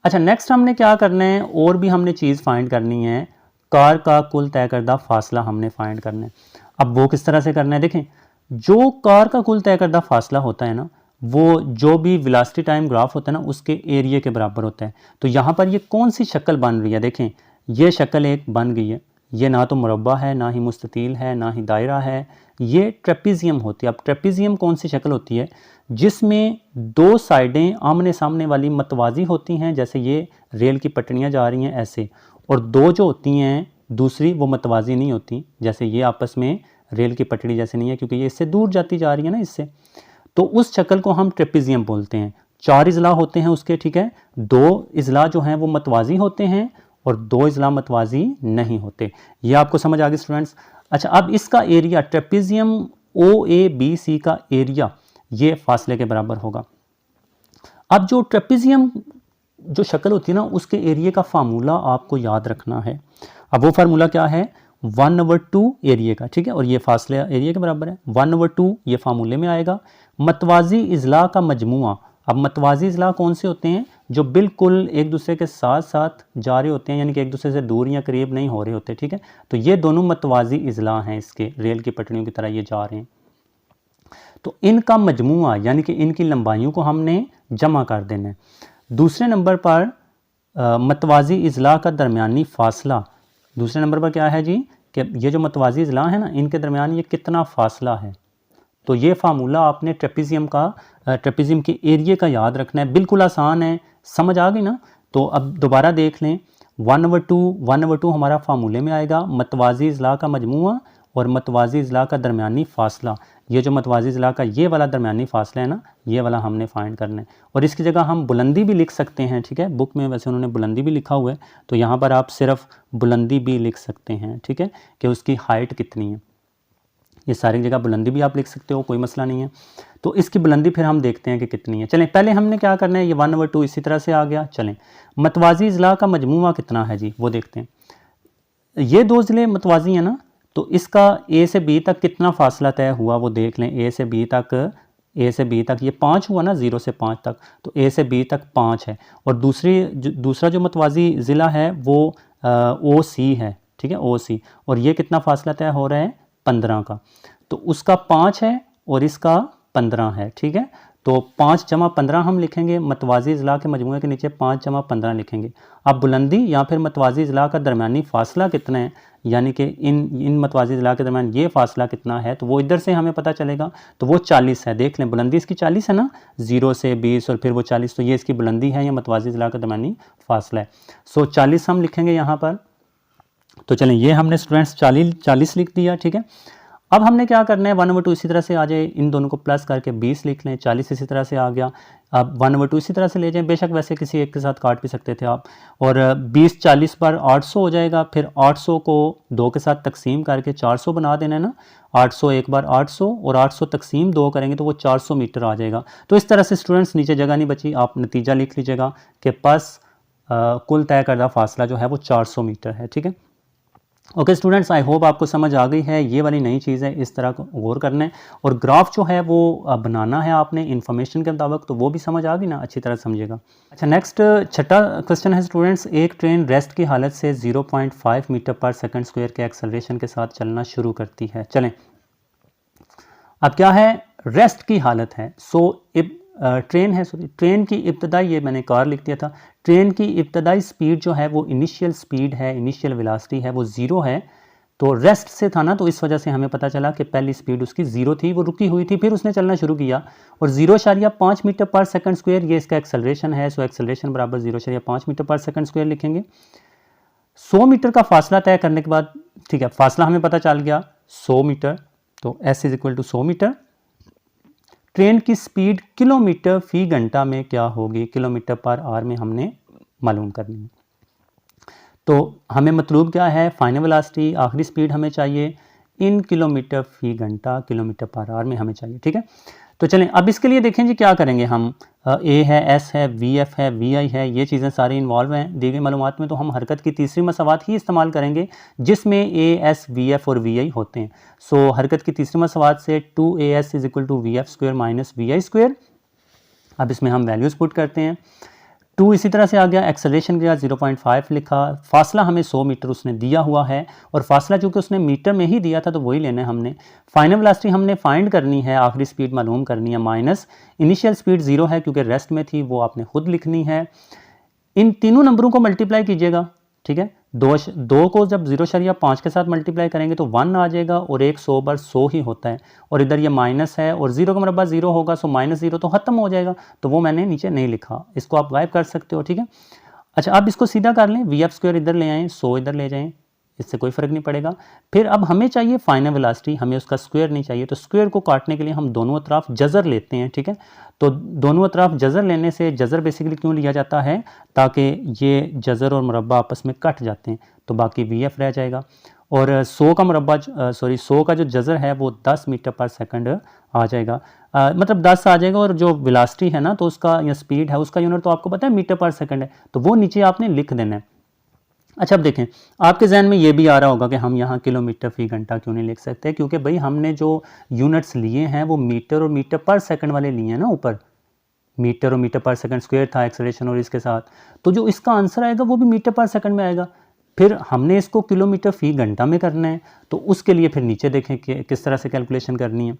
अच्छा, नेक्स्ट हमने क्या करना है, और भी हमने चीज़ फाइंड करनी है, कार का कुल तय करदा फासला हमने फाइंड करना है। अब वो किस तरह से करना है, देखें, जो कार का कुल तय करदा फासला होता है ना, वो जो भी वेलोसिटी टाइम ग्राफ होता है ना, उसके एरिया के बराबर होता है। तो यहाँ पर ये कौन सी शक्ल बन रही है, देखें, ये शक्ल एक बन गई है, ये ना तो मुरब्बा है, ना ही मुस्ततील है, ना ही दायरा है, ये ट्रेपीजियम होती है। अब ट्रेपीजियम कौन सी शक्ल होती है, जिसमें दो साइडें आमने सामने वाली मतवाजी होती हैं, जैसे ये रेल की पटरियां जा रही हैं ऐसे, और दो जो होती हैं दूसरी वो मतवाजी नहीं होती, जैसे ये आपस में रेल की पटड़ी जैसे नहीं है, क्योंकि ये इससे दूर जाती जा रही है ना इससे। तो उस शक्ल को हम ट्रेपीजियम बोलते हैं। 4 इजला होते हैं उसके, ठीक है, 2 इजला जो हैं वो मतवाजी होते हैं और 2 इजला मतवाजी नहीं होते। ये आपको समझ आ गई स्टूडेंट्स? अच्छा, अब इसका एरिया ट्रेपीजियम OABC का एरिया ये फासले के बराबर होगा। अब जो ट्रेपीजियम जो शक्ल होती है ना, उसके एरिया का फार्मूला आपको याद रखना है। अब वो फार्मूला क्या है, 1/2 एरिया का, ठीक है, और ये फासले एरिया के बराबर है, 1/2 ये फार्मूले में आएगा। मतवाजी इजला का मजमुआ, अब मतवाजी इजला कौन से होते हैं, जो बिल्कुल एक दूसरे के साथ साथ जा रहे होते हैं, यानी कि एक दूसरे से दूर या करीब नहीं हो रहे होते, ठीक है। तो ये दोनों मतवाजी इजला हैं, इसके रेल की पटरियों की तरह ये जा रहे हैं। तो इनका मजमुआ यानी कि इनकी लंबाइयों को हमने जमा कर देना है। दूसरे नंबर पर मतवाजी इजला का दरमियानी फासला, दूसरे नंबर पर क्या है जी कि ये जो मतवाजी इजला है ना, इनके दरमियान ये कितना फासला है। तो ये फार्मूला आपने ट्रेपीजियम के एरिया का याद रखना है, बिल्कुल आसान है, समझ आ गई ना। तो अब दोबारा देख लें, 1/2 हमारा फार्मूले में आएगा, मतवाजी इजला का मजमुआ और मतवाजी इजला का दरमियानी फासला। ये जो मतवाजी इजला का ये वाला दरमियानी फासला है ना, ये वाला हमने फाइंड करना है। और इसकी जगह हम बुलंदी भी लिख सकते हैं, ठीक है। बुक में वैसे उन्होंने बुलंदी भी लिखा हुआ है, तो यहाँ पर आप सिर्फ बुलंदी भी लिख सकते हैं, ठीक है, कि उसकी हाइट कितनी है। ये सारी जगह बुलंदी भी आप लिख सकते हो, कोई मसला नहीं है। तो इसकी बुलंदी फिर हम देखते हैं कि कितनी है। चलें, पहले हमने क्या करना है, ये 1/2 इसी तरह से आ गया। चलें, मतवाजी इजला का मजमुआ कितना है जी, वो देखते हैं। ये दो ज़िले मतवाजी हैं ना, तो इसका ए से बी तक कितना फासला तय हुआ वो देख लें। ए से बी तक ये 5 हुआ ना, 0 से 5 तक, तो ए से बी तक 5 है। और दूसरा जो मतवाजी ज़िला है वो ओ सी है, ठीक है, ओ सी। और ये कितना फासला तय हो रहा है, 15 का। तो उसका 5 है और इसका 15 है, ठीक है। तो 5 जमा 15 हम लिखेंगे, मतवाजी इजला के मजमूए के नीचे 5 जमा 15 लिखेंगे। अब बुलंदी या फिर मतवाजी इजला का दरमियानी फासला कितना है, यानी कि इन मतवाजी इजला के दरमियान ये फासला कितना है, तो वो इधर से हमें पता चलेगा। तो वो 40 है, देख लें, बुलंदी इसकी 40 है ना, 0 से 20 और फिर वो 40, तो ये इसकी बुलंदी है, या मतवाजी इजला का दरमियानी फासला है। सो 40 हम लिखेंगे यहाँ पर। तो चलें, ये हमने स्टूडेंट्स 40 लिख दिया, ठीक है। अब हमने क्या करना है, 1/2 इसी तरह से आ जाए, इन दोनों को प्लस करके 20 लिख लें। 40 इसी तरह से आ गया। अब 1/2 इसी तरह से ले जाएं, बेशक वैसे किसी एक के साथ काट भी सकते थे आप। और 20 40 पर 800 हो जाएगा। फिर 800 को 2 के साथ तकसीम करके 400 बना देना है ना। 800 एक बार 800 और 800 तकसीम 2 करेंगे तो वो 400 मीटर आ जाएगा। तो इस तरह से स्टूडेंट्स, नीचे जगह नहीं बची, आप नतीजा लिख लीजिएगा कि बस कुल तय करदा फासला जो है वो 400 मीटर है, ठीक है। ओके स्टूडेंट्स, आई होप आपको समझ आ गई है। ये वाली नई चीज़ है, इस तरह को गौर करना है। और ग्राफ जो है वो बनाना है आपने इन्फॉर्मेशन के मुताबिक, तो वो भी समझ आ गई ना, अच्छी तरह समझिएगा। अच्छा, नेक्स्ट छठा क्वेश्चन है स्टूडेंट्स, एक ट्रेन रेस्ट की हालत से 0.5 मीटर पर सेकंड स्क्वायर के एक्सेलरेशन के साथ चलना शुरू करती है। चलें, अब क्या है, रेस्ट की हालत है। ट्रेन की इब्तदाई, ये मैंने कार लिख दिया था, ट्रेन की इब्तदाई स्पीड जो है वो इनिशियल स्पीड है, इनिशियल वेलोसिटी है वो 0 है। तो रेस्ट से था ना, तो इस वजह से हमें पता चला कि पहली स्पीड उसकी 0 थी, वो रुकी हुई थी, फिर उसने चलना शुरू किया। और 0.5 मीटर पर सेकंड स्क्वायर ये इसका एक्सेलरेशन है। सो एक्सेलरेशन बराबर 0.5 मीटर पर सेकंड स्क्वायर लिखेंगे। 100 मीटर का फासला तय करने के बाद, ठीक है, फासला हमें पता चल गया 100 मीटर, तो S = 100 मीटर। ट्रेन की स्पीड किलोमीटर फी घंटा में क्या होगी, किलोमीटर पर आवर में हमने मालूम करनी है। तो हमें मतलूब क्या है, फाइनल वेलोसिटी, आखिरी स्पीड हमें चाहिए इन किलोमीटर फी घंटा, किलोमीटर पर आवर में हमें चाहिए, ठीक है। तो चलें, अब इसके लिए देखें जी क्या करेंगे हम। ए है, एस है, वी एफ है, वी आई है, ये चीज़ें सारी इन्वॉल्व हैं दी गई मालूमात में। तो हम हरकत की तीसरी मसावात ही इस्तेमाल करेंगे जिसमें ए, एस, वी एफ और वी आई होते हैं। सो हरकत की तीसरी मसावात से 2AS = VF² - VI²। अब इसमें हम वैल्यूज़ पुट करते हैं। 2 इसी तरह से आ गया, एक्सेलरेशन गया 0.5 लिखा, फासला हमें 100 मीटर उसने दिया हुआ है, और फासला चूँकि उसने मीटर में ही दिया था तो वही लेना है हमने। फाइनल वेलोसिटी हमने फाइंड करनी है, आखिरी स्पीड मालूम करनी है, माइनस इनिशियल स्पीड 0 है क्योंकि रेस्ट में थी, वो आपने खुद लिखनी है। इन तीनों नंबरों को मल्टीप्लाई कीजिएगा, ठीक है। 2 को जब 0.5 के साथ मल्टीप्लाई करेंगे तो 1 आ जाएगा, और 100 बार 100 ही होता है, और इधर ये माइनस है, और 0 का मरबा 0 होगा, सो -0 तो ख़त्म हो जाएगा, तो वो मैंने नीचे नहीं लिखा, इसको आप गायब कर सकते हो, ठीक है। अच्छा, अब इसको सीधा कर लें, VF² इधर ले आएँ, 100 इधर ले जाएँ, इससे कोई फ़र्क नहीं पड़ेगा। फिर अब हमें चाहिए फाइनल वेलोसिटी, हमें उसका स्क्वायर नहीं चाहिए, तो स्क्वायर को काटने के लिए हम दोनों तरफ जज़र लेते हैं, ठीक है। तो दोनों तरफ जज़र लेने से, जज़र बेसिकली क्यों लिया जाता है, ताकि ये जज़र और मुरब्बा आपस में कट जाते हैं, तो बाकी VF रह जाएगा। और 100 का जो जज़र है वो 10 मीटर पर सेकंड आ जाएगा, मतलब 10 आ जाएगा, और जो वेलोसिटी है ना, तो उसका या स्पीड है, उसका यूनिट तो आपको पता है मीटर पर सेकंड है, तो वो नीचे आपने लिख देना है। अच्छा, अब देखें, आपके जहन में ये भी आ रहा होगा कि हम यहाँ किलोमीटर फी घंटा क्यों नहीं लिख सकते, क्योंकि भाई हमने जो यूनिट्स लिए हैं वो मीटर और मीटर पर सेकंड वाले लिए हैं ना ऊपर, मीटर और मीटर पर सेकंड स्क्वायर था एक्सेलरेशन और इसके साथ, तो जो इसका आंसर आएगा वो भी मीटर पर सेकंड में आएगा। फिर हमने इसको किलोमीटर फी घंटा में करना है, तो उसके लिए फिर नीचे देखें कि किस तरह से कैलकुलेशन करनी है।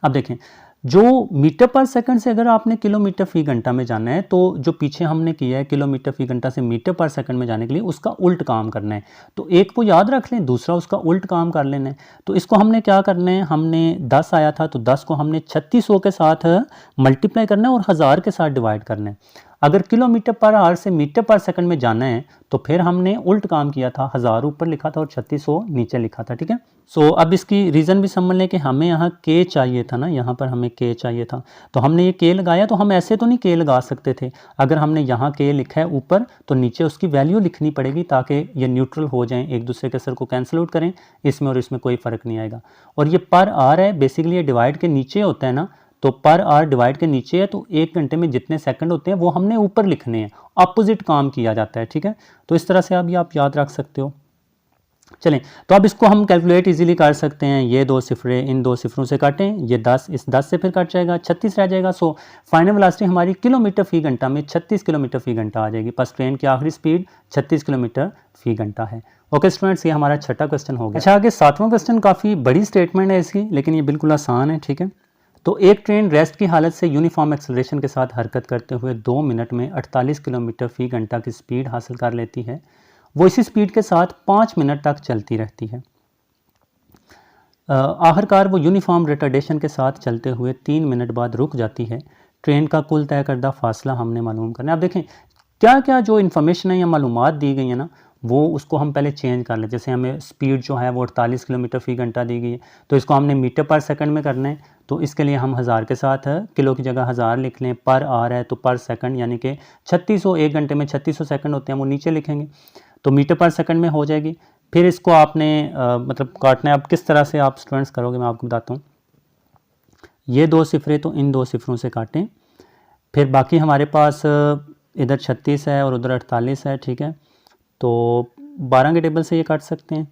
अब देखें, जो मीटर पर सेकंड से अगर आपने किलोमीटर फी घंटा में जाना है, तो जो पीछे हमने किया है किलोमीटर फी घंटा से मीटर पर सेकंड में जाने के लिए उसका उल्ट काम करना है। तो एक को याद रख लें, दूसरा उसका उल्ट काम कर लेना है। तो इसको हमने क्या करना है, हमने 10 आया था तो 10 को हमने 3600 के साथ मल्टीप्लाई करना है और 1000 के साथ डिवाइड करना है। अगर किलोमीटर पर आवर से मीटर पर सेकंड में जाना है तो फिर हमने उल्ट काम किया था, 1000 ऊपर लिखा था और 3600 नीचे लिखा था, ठीक है। सो अब इसकी रीज़न भी समझ लें कि हमें यहाँ के चाहिए था ना, यहाँ पर हमें के चाहिए था, तो हमने ये के लगाया। तो हम ऐसे तो नहीं के लगा सकते थे, अगर हमने यहाँ के लिखा है ऊपर तो नीचे उसकी वैल्यू लिखनी पड़ेगी ताकि ये न्यूट्रल हो जाएं, एक दूसरे के सर को कैंसिल आउट करें, इसमें और इसमें कोई फ़र्क नहीं आएगा। और ये पर आर है, बेसिकली ये डिवाइड के नीचे होता है ना, तो पर आवर डिवाइड के नीचे है, तो 1 घंटे में जितने सेकंड होते हैं वो हमने ऊपर लिखने हैं, अपोजिट काम किया जाता है, ठीक है। तो इस तरह से आप याद रख सकते हो। चलें, तो अब इसको हम कैलकुलेट इजीली कर सकते हैं। ये 2 सिफरे इन 2 सिफरों से काटें, ये 10 इस 10 से फिर कट जाएगा, 36 रह जाएगा। सो फाइनल वेलोसिटी हमारी किलोमीटर फी घंटा में 36 किलोमीटर फी घंटा आ जाएगी। बस ट्रेन की आखिरी स्पीड 36 किलोमीटर फी घंटा है। ओके स्टूडेंट्स, ये हमारा छठा क्वेश्चन हो गया। अच्छा, आगे 7वां क्वेश्चन काफ़ी बड़ी स्टेटमेंट है इसकी, लेकिन ये बिल्कुल आसान है, ठीक है। तो एक ट्रेन रेस्ट की हालत से यूनिफॉर्म एक्सेलरेशन के साथ हरकत करते हुए 2 मिनट में 48 किलोमीटर फी घंटा की स्पीड हासिल कर लेती है। वो इसी स्पीड के साथ 5 मिनट तक चलती रहती है। आखिरकार वो यूनिफॉर्म रिटार्डेशन के साथ चलते हुए 3 मिनट बाद रुक जाती है। ट्रेन का कुल तय करदा फासला हमने मालूम करना है। अब देखें क्या क्या जो इन्फॉर्मेशन है या मालूमात दी गई है ना, वो उसको हम पहले चेंज कर लें। जैसे हमें स्पीड जो है वो 48 किलोमीटर फी घंटा दी गई है, तो इसको हमने मीटर पर सेकंड में करना है। तो इसके लिए हम 1000 के साथ किलो की जगह 1000 लिख लें। पर आर है तो पर सेकंड, यानी कि 3600, 1 घंटे में 3600 सेकंड होते हैं, वो नीचे लिखेंगे तो मीटर पर सेकंड में हो जाएगी। फिर इसको आपने मतलब काटना है। अब किस तरह से आप स्टूडेंट्स करोगे मैं आपको बताता हूँ। ये 2 सिफरे तो इन 2 सिफरों से काटें, फिर बाकी हमारे पास इधर 36 है और उधर 48 है, ठीक है। तो 12 के टेबल से ये काट सकते हैं,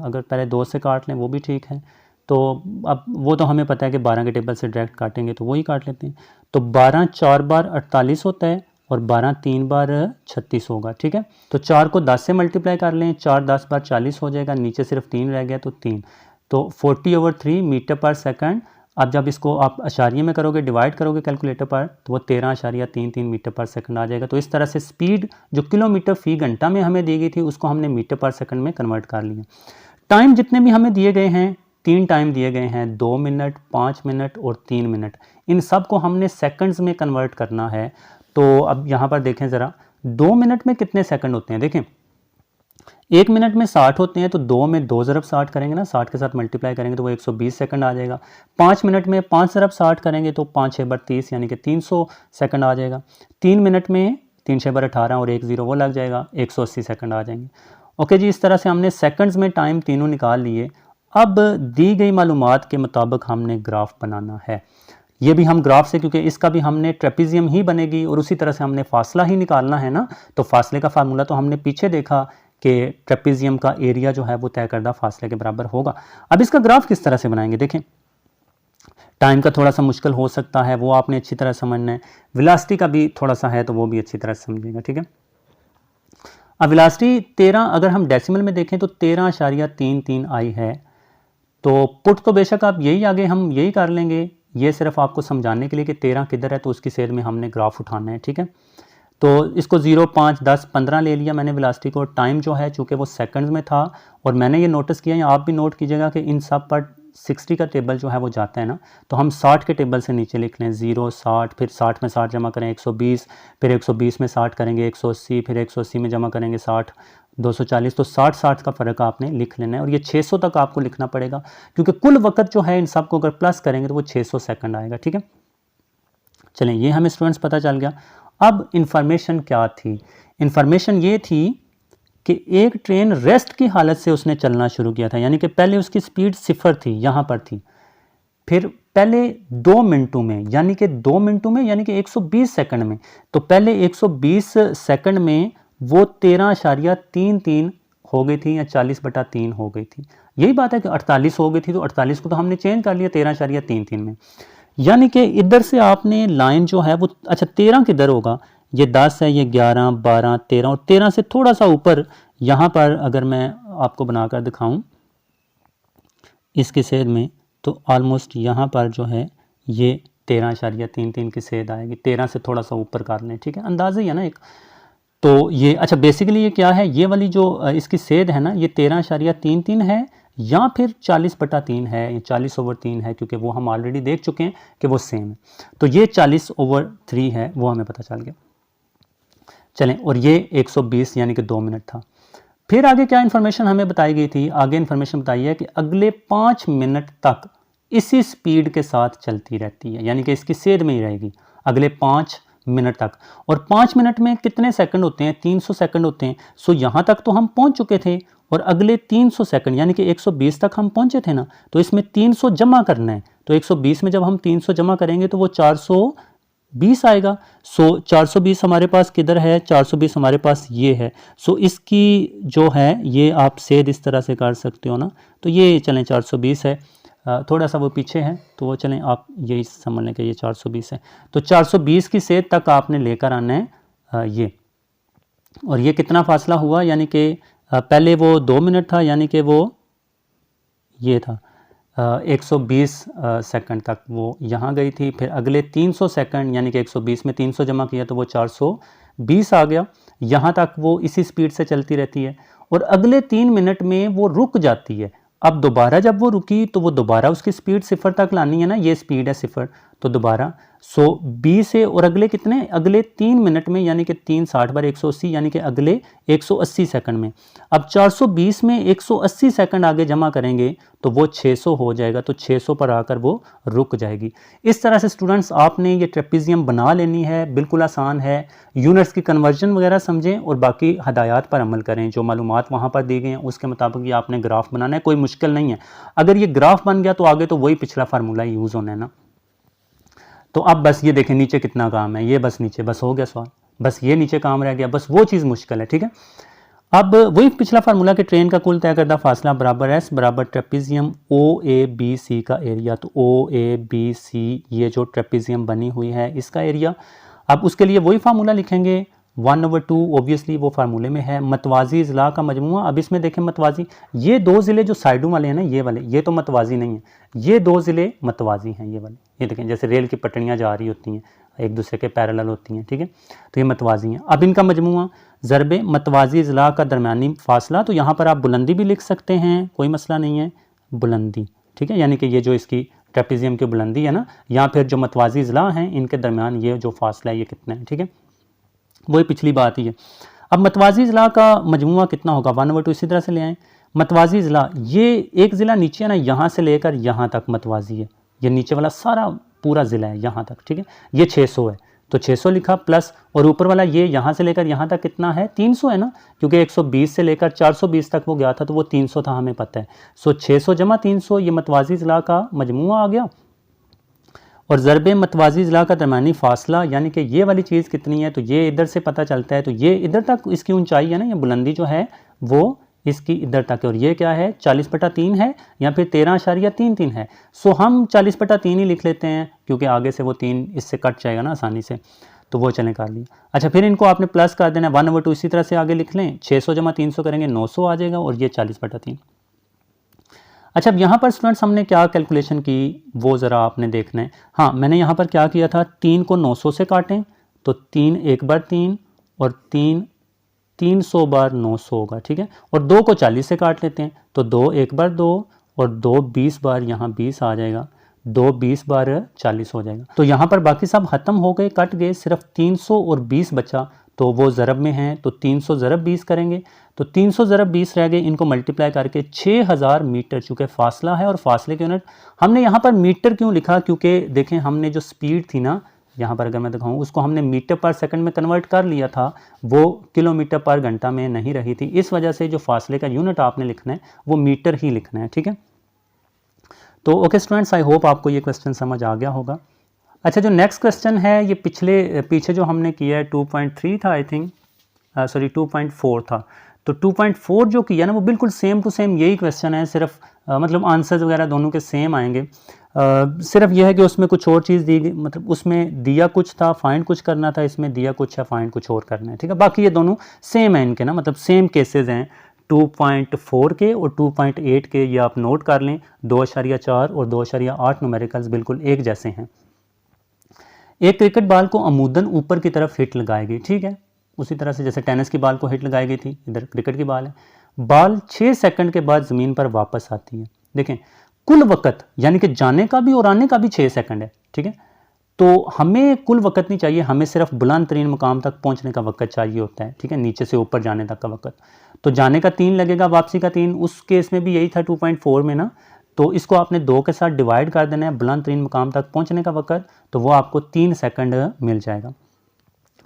अगर पहले 2 से काट लें वो भी ठीक है। तो अब वो तो हमें पता है कि 12 के टेबल से डायरेक्ट काटेंगे तो वही काट लेते हैं। तो 12 4 बार 48 होता है और 12 3 बार 36 होगा, ठीक है। तो 4 को 10 से मल्टीप्लाई कर लें, 4 10 बार 40 हो जाएगा, नीचे सिर्फ 3 रह गया तो 3, तो 40/3 मीटर पर सेकंड। अब जब इसको आप अशारिये में करोगे, डिवाइड करोगे कैलकुलेटर पर, तो वो 13.33 मीटर पर सेकंड आ जाएगा। तो इस तरह से स्पीड जो किलोमीटर फी घंटा में हमें दी गई थी उसको हमने मीटर पर सेकंड में कन्वर्ट कर लिया। टाइम जितने भी हमें दिए गए हैं, 3 टाइम दिए गए हैं, 2 मिनट, 5 मिनट और 3 मिनट, इन सब को हमने सेकंड्स में कन्वर्ट करना है। तो अब यहाँ पर देखें ज़रा, 2 मिनट में कितने सेकंड होते हैं, देखें 1 मिनट में 60 होते हैं, तो 2 में 2 ज़रब 60 करेंगे ना, 60 के साथ मल्टीप्लाई करेंगे तो वो 120 सेकंड आ जाएगा। 5 मिनट में 5 ज़रब 60 करेंगे तो 5 6 बार 30 यानी कि 300 सेकंड आ जाएगा। 3 मिनट में 3 6 बार 18 और 1 0 वो लग जाएगा, 180 सेकंड आ जाएंगे। ओके जी, इस तरह से हमने सेकंड्स में टाइम तीनों निकाल लिए। अब दी गई मालूमात के मुताबिक हमने ग्राफ बनाना है। ये भी हम ग्राफ से, क्योंकि इसका भी हमने ट्रेपेजियम ही बनेगी और उसी तरह से हमने फासला ही निकालना है ना, तो फासले का फार्मूला तो हमने पीछे देखा कि ट्रेपेजियम का एरिया जो है वो तय करदा फासले के बराबर होगा। अब इसका ग्राफ किस तरह से बनाएंगे, देखें टाइम का थोड़ा सा मुश्किल हो सकता है, वो आपने अच्छी तरह समझना है। वेलोसिटी का भी थोड़ा सा है तो वो भी अच्छी तरह समझेगा, ठीक है। अब वेलोसिटी 13, अगर हम डेसिमल में देखें तो 13.33 आई है। तो पुट तो बेशक आप यही आगे हम यही कर लेंगे, ये सिर्फ आपको समझाने के लिए कि 13 किधर है तो उसकी सेध में हमने ग्राफ उठाना है, ठीक है। तो इसको 0 5 10 15 ले लिया मैंने वेलोसिटी को। टाइम जो है चूँकि वो सेकंड्स में था, और मैंने ये नोटिस किया, या आप भी नोट कीजिएगा कि इन सब पर 60 का टेबल जो है वो जाता है ना, तो हम 60 के टेबल से नीचे लिख लें, 0 60, फिर 60 में 60 जमा करें 120, फिर 120 में 60 करेंगे 180, फिर 180 में जमा करेंगे 60 240, तो 60 का फ़र्क आपने लिख लेना है। और ये 600 तक आपको लिखना पड़ेगा, क्योंकि कुल वक्त जो है इन सब को अगर प्लस करेंगे तो वो 600 सेकंड आएगा, ठीक है। चलें, ये हमें स्टूडेंट्स पता चल गया। अब इंफॉर्मेशन क्या थी, इंफॉर्मेशन ये थी कि एक ट्रेन रेस्ट की हालत से उसने चलना शुरू किया था, यानी कि पहले उसकी स्पीड 0 थी, यहाँ पर थी, फिर पहले 2 मिनटों में, यानी कि 2 मिनटों में यानी कि 120 सेकंड में, तो पहले 120 सेकंड में वो 13.33 हो गई थी या 40/3 हो गई थी। यही बात है कि 48 हो गई थी, तो 48 को तो हमने चेंज कर लिया 13.33 में। यानी कि इधर से आपने लाइन जो है वो, अच्छा 13 किधर होगा, ये 10 है, ये 11, 12, 13 और 13 से थोड़ा सा ऊपर यहाँ पर अगर मैं आपको बनाकर दिखाऊं इसकी सेध में, तो ऑलमोस्ट यहाँ पर जो है ये 13.33 की सेध आएगी। 13 से थोड़ा सा ऊपर कर लें, ठीक है, अंदाज़ा ही है ना एक। तो ये अच्छा बेसिकली ये क्या है, ये वाली जो इसकी सेध है ना, ये 13.33 है या फिर 40/3 है, या 40/3 है, क्योंकि वो हम ऑलरेडी देख चुके हैं कि वो सेम है। तो ये 40/3 है, वो हमें पता चल गया। चलें, और ये 120 यानी कि 2 मिनट था। फिर आगे क्या इन्फॉर्मेशन हमें बताई गई थी, आगे इन्फॉर्मेशन बताई है कि अगले 5 मिनट तक इसी स्पीड के साथ चलती रहती है, यानी कि इसकी सेध में ही रहेगी अगले 5 मिनट तक। और 5 मिनट में कितने सेकंड होते हैं, 300 सेकंड होते हैं। सो यहाँ तक तो हम पहुँच चुके थे, और अगले 300 सेकंड यानी कि 120 तक हम पहुँचे थे ना, तो इसमें 300 जमा करना है। तो 120 में जब हम 300 जमा करेंगे तो वो 420 आएगा। सो 420 हमारे पास किधर है, 420 हमारे पास ये है। सो इसकी जो है ये आप सेध इस तरह से कर सकते हो ना, तो ये चलें 420 है, थोड़ा सा वो पीछे है, तो वो चलें आप यही समझ लें कि ये 420 है। तो 420 की सेध तक आपने लेकर आना है ये। और ये कितना फासला हुआ, यानी कि पहले वो 2 मिनट था, यानी कि वो ये था 120 सेकंड तक वो यहाँ गई थी। फिर अगले 300 सेकंड यानी कि 120 में 300 जमा किया तो वो 420 आ गया। यहाँ तक वो इसी स्पीड से चलती रहती है, और अगले 3 मिनट में वो रुक जाती है। अब दोबारा जब वो रुकी तो वो दोबारा उसकी स्पीड 0 तक लानी है ना, ये स्पीड है 0, तो दोबारा 120 है, और अगले कितने, अगले 3 मिनट में, यानी कि 3 60/180 यानी कि अगले 180 सेकंड में। अब 420 में 180 सेकंड आगे जमा करेंगे तो वो 600 हो जाएगा, तो 600 पर आकर वो रुक जाएगी। इस तरह से स्टूडेंट्स आपने ये ट्रेपीजियम बना लेनी है, बिल्कुल आसान है। यूनिट्स की कन्वर्जन वगैरह समझें और बाकी हदायत पर अमल करें, जो मालूमात वहाँ पर दी गई हैं उसके मुताबिक ये आपने ग्राफ बनाना है, कोई मुश्किल नहीं है। अगर ये ग्राफ बन गया तो आगे तो वही पिछला फार्मूला यूज़ होना है ना। तो अब बस ये देखें नीचे कितना काम है, ये बस नीचे बस हो गया सवाल, बस ये नीचे काम रह गया, बस वो चीज़ मुश्किल है, ठीक है। अब वही पिछला फार्मूला कि ट्रेन का कुल तय करदा फासला बराबर एस बराबर ट्रेपीजियम OABC का एरिया। तो OABC ये जो ट्रेपीजियम बनी हुई है इसका एरिया। अब उसके लिए वही फार्मूला लिखेंगे 1/2, ऑब्वियसली वो फार्मूले में है। मतवाजी ज़िला का मजमूआ, अब इसमें देखें मतवाजी, ये 2 ज़िले जो साइडों वाले हैं ना, ये वाले, ये तो मतवाजी नहीं है, ये 2 ज़िले मतवाजी हैं, ये वाले, ये देखें जैसे रेल की पटड़ियाँ जा रही होती हैं, एक दूसरे के पैरेलल होती हैं, ठीक है, तो ये मतवाजी हैं। अब इनका मजमूआ ज़रबे मतवाजी ज़िला का दरमियानी फासला, तो यहाँ पर आप बुलंदी भी लिख सकते हैं, कोई मसला नहीं है, बुलंदी, ठीक है, यानी कि ये जो इसकी ट्रेपीजियम की बुलंदी है ना, या फिर जो मतवाजी ज़िला हैं इनके दरमियान ये जो फासला है ये कितना है, ठीक है, वही पिछली बात ही है। अब मतवाजी ज़िला का मजमूआ कितना होगा, 1/2 इसी तरह से ले आएँ। मतवाजी ज़िला, ये एक ज़िला नीचे है ना, यहाँ से लेकर यहाँ तक मतवाजी है, ये नीचे वाला सारा पूरा ज़िला है यहाँ तक, ठीक है, ये 600 है, तो 600 लिखा प्लस, और ऊपर वाला ये यहाँ से लेकर यहाँ तक कितना है, 300 है ना, क्योंकि 120 से लेकर 420 तक वो गया था तो वो 300 था, हमें पता है। सो 600 जमा 300 ये मतवाजी ज़िला का मजमूआ आ गया। और ज़रबे मतवाजी ज़िला का दरमियानी फासला, यानी कि ये वाली चीज़ कितनी है, तो ये इधर से पता चलता है, तो ये इधर तक इसकी ऊंचाई है ना, ये बुलंदी जो है वो इसकी इधर तक है, और ये क्या है 40/3 है या फिर 13.33 है। सो हम 40/3 ही लिख लेते हैं, क्योंकि आगे से वो 3 इससे कट जाएगा ना आसानी से, तो वो चलें कर लिया। अच्छा फिर इनको आपने प्लस कर देना, 1/2 इसी तरह से आगे लिख लें, 600 जमा 300 करेंगे 900 आ जाएगा, और ये 40/3। अच्छा अब यहाँ पर स्टूडेंट्स हमने क्या कैलकुलेशन की वो ज़रा आपने देखना है। हाँ मैंने यहाँ पर क्या किया था, 3 को 900 से काटें तो 3 1 बार 3 और 3 300 बार 900 होगा, ठीक है, और 2 को 40 से काट लेते हैं तो 2 1 बार 2 और 2 20 बार, यहाँ 20 आ जाएगा, 2 20 बार 40 हो जाएगा। तो यहाँ पर बाकी सब ख़त्म हो गए, कट गए, सिर्फ 300 और 20 बचा, तो वो ज़रब में हैं, तो 300 ज़रब 20 करेंगे तो 300 ज़रब 20 रह गए, इनको मल्टीप्लाई करके 6000 मीटर, चूँकि फासला है और फासले के यूनिट हमने यहाँ पर मीटर क्यों लिखा, क्योंकि देखें हमने जो स्पीड थी ना, यहाँ पर अगर मैं दिखाऊँ उसको हमने मीटर पर सेकंड में कन्वर्ट कर लिया था, वो किलोमीटर पर घंटा में नहीं रही थी, इस वजह से जो फासले का यूनिट आपने लिखना है वो मीटर ही लिखना है, ठीक है। तो ओके स्टूडेंट्स, आई होप आपको ये क्वेश्चन समझ आ गया होगा। अच्छा जो नेक्स्ट क्वेश्चन है ये पीछे जो हमने किया है 2.3 था आई थिंक, सॉरी 2.4 था, तो 2.4 जो किया ना वो बिल्कुल सेम टू सेम यही क्वेश्चन है, सिर्फ मतलब आंसर्स वगैरह दोनों के सेम आएंगे। सिर्फ यह है कि उसमें कुछ और चीज़ दी गई, मतलब उसमें दिया कुछ था, फाइंड कुछ करना था, इसमें दिया कुछ है, फाइंड कुछ और करना है। ठीक है, बाकी ये दोनों सेम है इनके ना, मतलब सेम केसेस हैं 2.4 के और 2.8 के, ये आप नोट कर लें। 2.4 और 2.8 न्यूमेरिकल्स बिल्कुल एक जैसे हैं। एक क्रिकेट बॉल को अमूदन ऊपर की तरफ हिट लगाएगी, ठीक है, उसी तरह से जैसे टेनिस की बॉल को हिट लगाई गई थी, इधर क्रिकेट की बॉल है। बॉल 6 सेकंड के बाद ज़मीन पर वापस आती है। देखें कुल वक़्त यानी कि जाने का भी और आने का भी 6 सेकंड है, ठीक है। तो हमें कुल वक़्त नहीं चाहिए, हमें सिर्फ बुलंद तरीन मुकाम तक पहुंचने का वक़्त चाहिए होता है, ठीक है, नीचे से ऊपर जाने तक का वक़्त। तो जाने का 3 लगेगा, वापसी का 3, उस केस में भी यही था 2.4 में ना। तो इसको आपने 2 के साथ डिवाइड कर देना है, बुलंद तरीन मुकाम तक पहुंचने का वक़्त, तो वो आपको 3 सेकंड मिल जाएगा।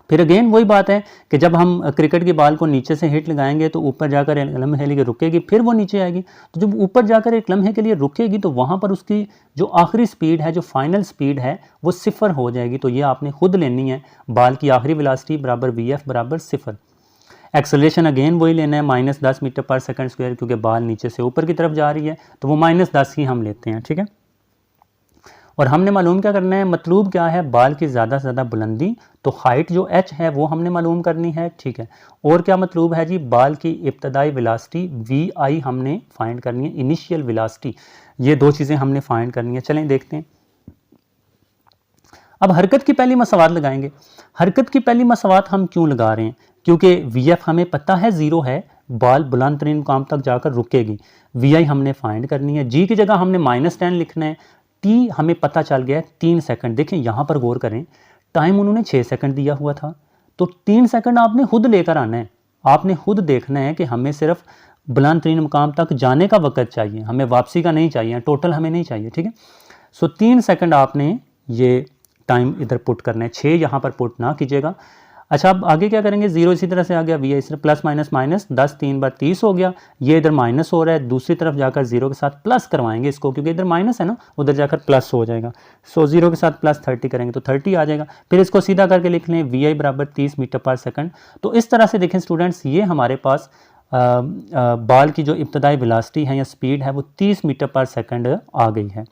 फिर अगेन वही बात है कि जब हम क्रिकेट की बॉल को नीचे से हिट लगाएंगे तो ऊपर जाकर एक लम्हे के लिए रुकेगी, फिर वो नीचे आएगी। तो जब ऊपर जाकर एक लम्हे के लिए रुकेगी तो वहाँ पर उसकी जो आखिरी स्पीड है, जो फाइनल स्पीड है, वो 0 हो जाएगी। तो ये आपने खुद लेनी है, बॉल की आखिरी वेलोसिटी बराबर VF बराबर 0। एक्सेलरेशन अगेन वही लेना है, -10 मीटर पर सेकंड स्क्वायर, क्योंकि बॉल नीचे से ऊपर की तरफ जा रही है तो वो -10 ही हम लेते हैं, ठीक है। और हमने मालूम क्या करना है, मतलूब क्या है, बॉल की ज़्यादा से ज़्यादा बुलंदी, तो हाइट जो h है वो हमने मालूम करनी है, ठीक है। और क्या मतलूब है जी, बॉल की इब्तदाई वेलोसिटी VI हमने फाइंड करनी है, इनिशियल वेलोसिटी, ये 2 चीज़ें हमने फाइंड करनी है। चलें देखते हैं। अब हरकत की पहली मसवात लगाएंगे। हरकत की पहली मसवात हम क्यों लगा रहे हैं, क्योंकि VF हमें पता है 0 है, बॉल बुलंद तरीन मुकाम तक जाकर रुकेगी। VI हमने फाइंड करनी है, G की जगह हमने -10 लिखना है, T हमें पता चल गया है 3 सेकंड। देखें यहाँ पर गौर करें, टाइम उन्होंने 6 सेकंड दिया हुआ था, तो 3 सेकंड आपने खुद लेकर आना है। आपने खुद देखना है कि हमें सिर्फ बुलंद तरीन मुकाम तक जाने का वक़्त चाहिए, हमें वापसी का नहीं चाहिए, टोटल हमें नहीं चाहिए, ठीक है। सो 3 सेकंड आपने ये टाइम इधर पुट करना है, 6 यहाँ पर पुट ना कीजिएगा। अच्छा, अब आगे क्या करेंगे, 0 इसी तरह से आ गया, VI इस तरह प्लस माइनस माइनस 10 3 बार 30 हो गया, ये इधर माइनस हो रहा है, दूसरी तरफ जाकर 0 के साथ प्लस करवाएंगे इसको, क्योंकि इधर माइनस है ना, उधर जाकर प्लस हो जाएगा। सो 0 के साथ प्लस 30 करेंगे तो 30 आ जाएगा। फिर इसको सीधा करके लिख लें, VI बराबर 30 मीटर पर सेकंड। तो इस तरह से देखें स्टूडेंट्स, ये हमारे पास बॉल की जो इब्तदाई वेलोसिटी है या स्पीड है वो 30 मीटर पर सेकंड आ गई है,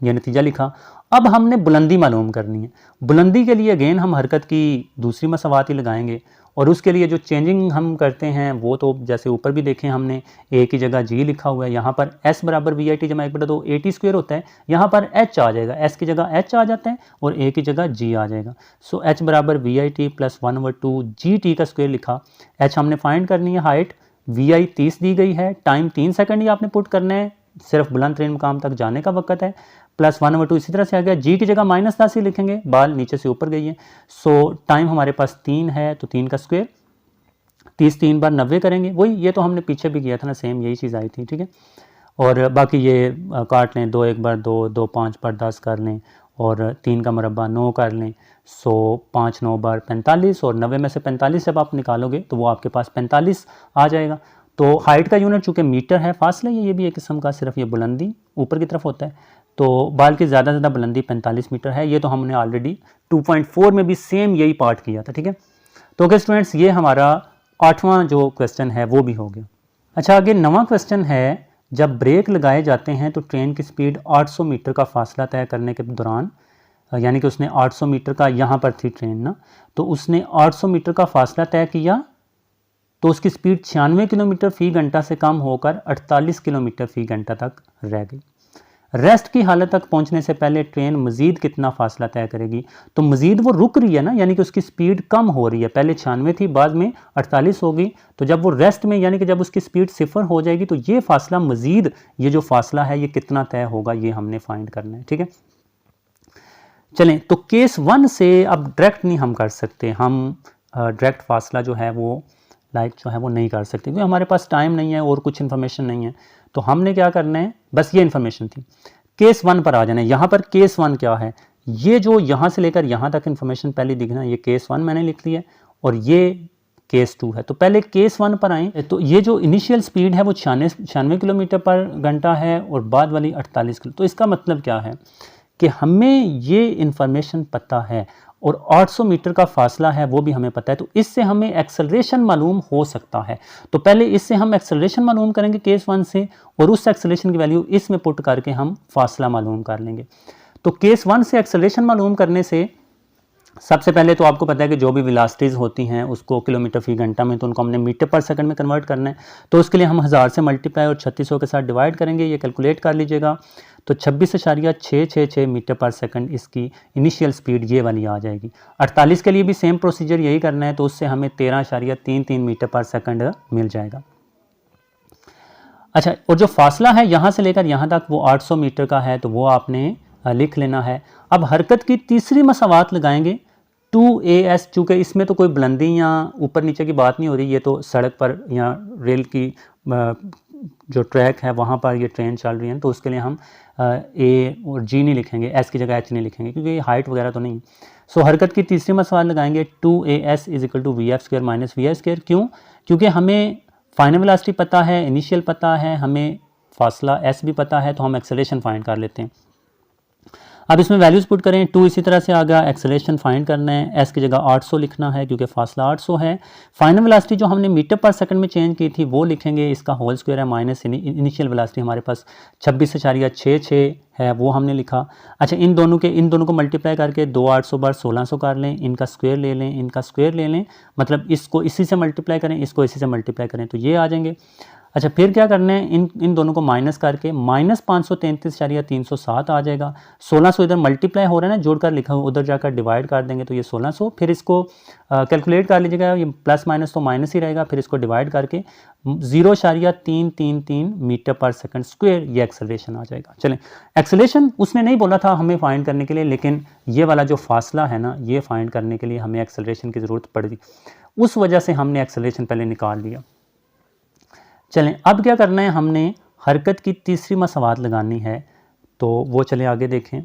ये नतीजा लिखा। अब हमने बुलंदी मालूम करनी है। बुलंदी के लिए अगेन हम हरकत की दूसरी मसवात ही लगाएंगे, और उसके लिए जो चेंजिंग हम करते हैं वो तो जैसे ऊपर भी देखें हमने, A की जगह G लिखा हुआ है, यहाँ पर S बराबर VIT जमा 1/2 AT स्क्वायर होता है, यहाँ पर H आ जाएगा, S की जगह H आ जाता है और A की जगह G आ जाएगा। सो H बराबर VIT प्लस 1/2 GT का स्क्वायर लिखा। H हमने फाइंड करनी है, हाइट VI 30 दी गई है, टाइम 3 सेकंड ही आपने पुट करना है, सिर्फ बुलंद तरीन मुकाम तक जाने का वक़्त है, प्लस 1/2 इसी तरह से आ गया। G की जगह -10 ही लिखेंगे, बॉल नीचे से ऊपर गई है। सो टाइम हमारे पास 3 है, तो 3 का स्क्वायर, 30 3 बार 90 करेंगे, वही ये तो हमने पीछे भी किया था ना, सेम यही चीज़ आई थी, ठीक है। और बाकी ये काट लें, 2 1 बार 2, 2 5 बार 10 कर लें, और 3 का मुरब्बा 9 कर लें। सो 5 9 बार 45, और 90 में से 45 जब आप निकालोगे तो वो आपके पास 45 आ जाएगा। तो हाइट का यूनिट चूँकि मीटर है, फासला ये भी एक किस्म का, सिर्फ ये बुलंदी ऊपर की तरफ होता है, तो बॉल की ज़्यादा से ज़्यादा बुलंदी 45 मीटर है। ये तो हमने ऑलरेडी 2.4 में भी सेम यही पार्ट किया था, ठीक है। तो ओके स्टूडेंट्स, ये हमारा 8वां जो क्वेश्चन है वो भी हो गया। अच्छा, आगे 9वां क्वेश्चन है, जब ब्रेक लगाए जाते हैं तो ट्रेन की स्पीड 800 मीटर का फासला तय करने के दौरान, यानी कि उसने 800 मीटर का, यहाँ पर थी ट्रेन ना, तो उसने 800 मीटर का फासला तय किया, तो उसकी स्पीड 96 किलोमीटर फ़ी घंटा से कम होकर 48 किलोमीटर फ़ी घंटा तक रह गई। रेस्ट की हालत तक पहुंचने से पहले ट्रेन मजीद कितना फासला तय करेगी। तो मजीद वो रुक रही है ना, यानी कि उसकी स्पीड कम हो रही है, पहले 96 थी, बाद में 48 होगी, तो जब वो रेस्ट में, यानी कि जब उसकी स्पीड 0 हो जाएगी, तो ये फासला मजीद, ये जो फासला है ये कितना तय होगा, ये हमने फाइंड करना है, ठीक है। चलें, तो केस 1 से अब डायरेक्ट नहीं हम कर सकते, हम डायरेक्ट फासला जो है वो जो है वो नहीं कर सकते, क्योंकि हमारे पास टाइम नहीं है और कुछ इन्फॉर्मेशन नहीं है। तो हमने क्या करना है, बस ये इन्फॉर्मेशन थी, केस 1 पर आ जाना है। यहाँ पर केस 1 क्या है, ये जो यहाँ से लेकर यहाँ तक इन्फॉर्मेशन पहले दिखना, ये केस 1 मैंने लिख लिया, और ये केस 2 है। तो पहले केस 1 पर आए, तो ये जो इनिशियल स्पीड है वो 96 किलोमीटर पर घंटा है, और बाद वाली 48 किलो। तो इसका मतलब क्या है कि हमें ये इन्फॉर्मेशन पता है, और 800 मीटर का फासला है वो भी हमें पता है, तो इससे हमें एक्सेलरेशन मालूम हो सकता है। तो पहले इससे हम एक्सेलरेशन मालूम करेंगे केस 1 से, और उस एक्सेलरेशन की वैल्यू इसमें पुट करके हम फासला मालूम कर लेंगे। तो केस 1 से एक्सेलरेशन मालूम करने से सबसे पहले तो आपको पता है कि जो भी वेलोसिटीज़ होती हैं उसको किलोमीटर फी घंटा में, तो उनको हमने मीटर पर सेकंड में कन्वर्ट करना है। तो उसके लिए हम 1000 से मल्टीप्लाई और 3600 के साथ डिवाइड करेंगे, ये कैलकुलेट कर लीजिएगा। तो 26.666 मीटर पर सेकंड इसकी इनिशियल स्पीड ये वाली आ जाएगी। 48 के लिए भी सेम प्रोसीजर यही करना है, तो उससे हमें 13.33 मीटर पर सेकंड मिल जाएगा। अच्छा, और जो फासला है यहाँ से लेकर यहाँ तक वो 800 मीटर का है, तो वो आपने लिख लेना है। अब हरकत की तीसरी मसावात लगाएंगे 2AS, चूँकि इसमें तो कोई बुलंदी या ऊपर नीचे की बात नहीं हो रही, ये तो सड़क पर या रेल की जो ट्रैक है वहाँ पर ये ट्रेन चल रही है, तो उसके लिए हम A और G नहीं लिखेंगे, S की जगह H नहीं लिखेंगे क्योंकि ये हाइट वगैरह तो नहीं। सो हरकत की तीसरी मसावात लगाएंगे 2AS = VF² - VI²। क्यों? क्योंकि हमें फाइनल वेलोसिटी पता है, इनिशियल पता है, हमें फासला S भी पता है, तो हम एक्सेलरेशन फाइंड कर लेते हैं। अब इसमें वैल्यूज़ पुट करें, 2 इसी तरह से आ गया, एक्सेलरेशन फाइंड करना है, S की जगह 800 लिखना है क्योंकि फासला 800 है। फाइनल वेलोसिटी जो हमने मीटर पर सेकंड में चेंज की थी वो लिखेंगे, इसका होल स्क्वायर है माइनस इनिशियल वेलोसिटी हमारे पास 26.66 है वो हमने लिखा। अच्छा, इन दोनों को मल्टीप्लाई करके 2 800 बार 1600 कर लें, इनका स्क्वायर ले लें, इनका स्क्वायर ले लें, मतलब इसको इसी से मल्टीप्लाई करें, इसको इसी से मल्टीप्लाई करें, तो ये आ जाएंगे। अच्छा, फिर क्या करना है, इन दोनों को माइनस करके -533.307 आ जाएगा। 1600 इधर मल्टीप्लाई हो रहा है ना, जोड़कर लिखा हुआ, उधर जाकर डिवाइड कर देंगे तो ये 1600। फिर इसको कैलकुलेट कर लीजिएगा, ये प्लस माइनस तो माइनस ही रहेगा, फिर इसको डिवाइड करके 0.333 मीटर पर सेकंड स्क्वायर ये एक्सेलरेशन आ जाएगा। चलें, एक्सेलरेशन उसने नहीं बोला था हमें फाइंड करने के लिए, लेकिन ये वाला जो फासला है ना, ये फाइंड करने के लिए हमें एक्सेलरेशन की ज़रूरत पड़ी, उस वजह से हमने एक्सेलरेशन पहले निकाल लिया। चलें, अब क्या करना है, हमने हरकत की तीसरी मसावात लगानी है, तो वो चलें आगे देखें।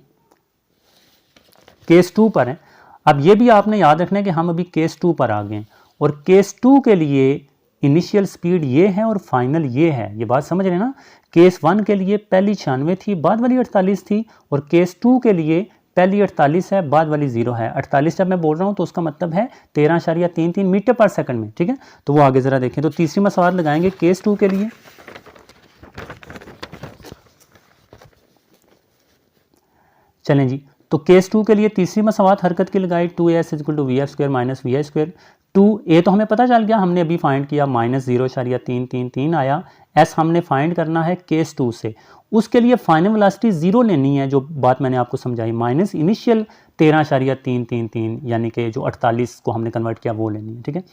केस 2 पर है। अब ये भी आपने याद रखना है कि हम अभी केस 2 पर आ गए, और केस 2 के लिए इनिशियल स्पीड ये है और फाइनल ये है, ये बात समझ रहे हैं ना। केस 1 के लिए पहली 96 थी, बाद वाली 48 थी, और केस 2 के लिए पहली 48 है, बाद वाली 0 है। 48 जब मैं बोल रहा हूँ तो उसका मतलब है 13.33 मीटर पर सेकंड में, ठीक है। तो वो आगे ज़रा देखें, तो तीसरी मसावात लगाएंगे केस 2 के लिए। चलें जी, तो केस 2 के लिए तीसरी मसावात हरकत की लगाई, 2AS = VF² - VI²। 2A तो हमें पता चल गया, हमने अभी फाइंड किया, -0.333 आया। S हमने फाइंड करना है केस 2 से, उसके लिए फाइनल वेलोसिटी 0 लेनी है, जो बात मैंने आपको समझाई, माइनस इनिशियल 13.333 यानी कि जो 48 को हमने कन्वर्ट किया वो लेनी है, ठीक है।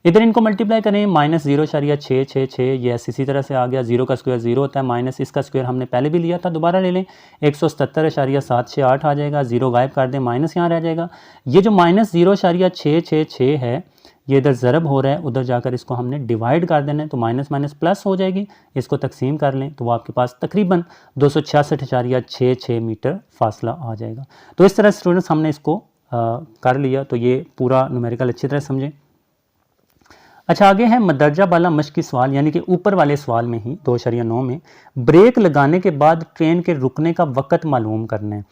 इधर इनको मल्टीप्लाई करें, -0.666, ये इसी तरह से आ गया, 0 का स्क्वायर 0 होता है, माइनस इसका स्क्वायर हमने पहले भी लिया था, दोबारा ले लें, 177.768 आ जाएगा, 0 गायब कर दें, माइनस यहाँ रह जाएगा। ये जो -0.666 है ये इधर ज़रब हो रहा है, उधर जाकर इसको हमने डिवाइड कर देना है, तो माइनस माइनस प्लस हो जाएगी, इसको तकसीम कर लें तो वो आपके पास तकरीबन 266.66 मीटर फासला आ जाएगा। तो इस तरह स्टूडेंट्स हमने इसको कर लिया, तो ये पूरा न्यूमेरिकल अच्छी तरह समझें। अच्छा, आगे है मदरजा बाला मश्की सवाल, यानी कि ऊपर वाले सवाल में ही 2.9 में ब्रेक लगाने के बाद ट्रेन के रुकने का वक़्त मालूम करना है।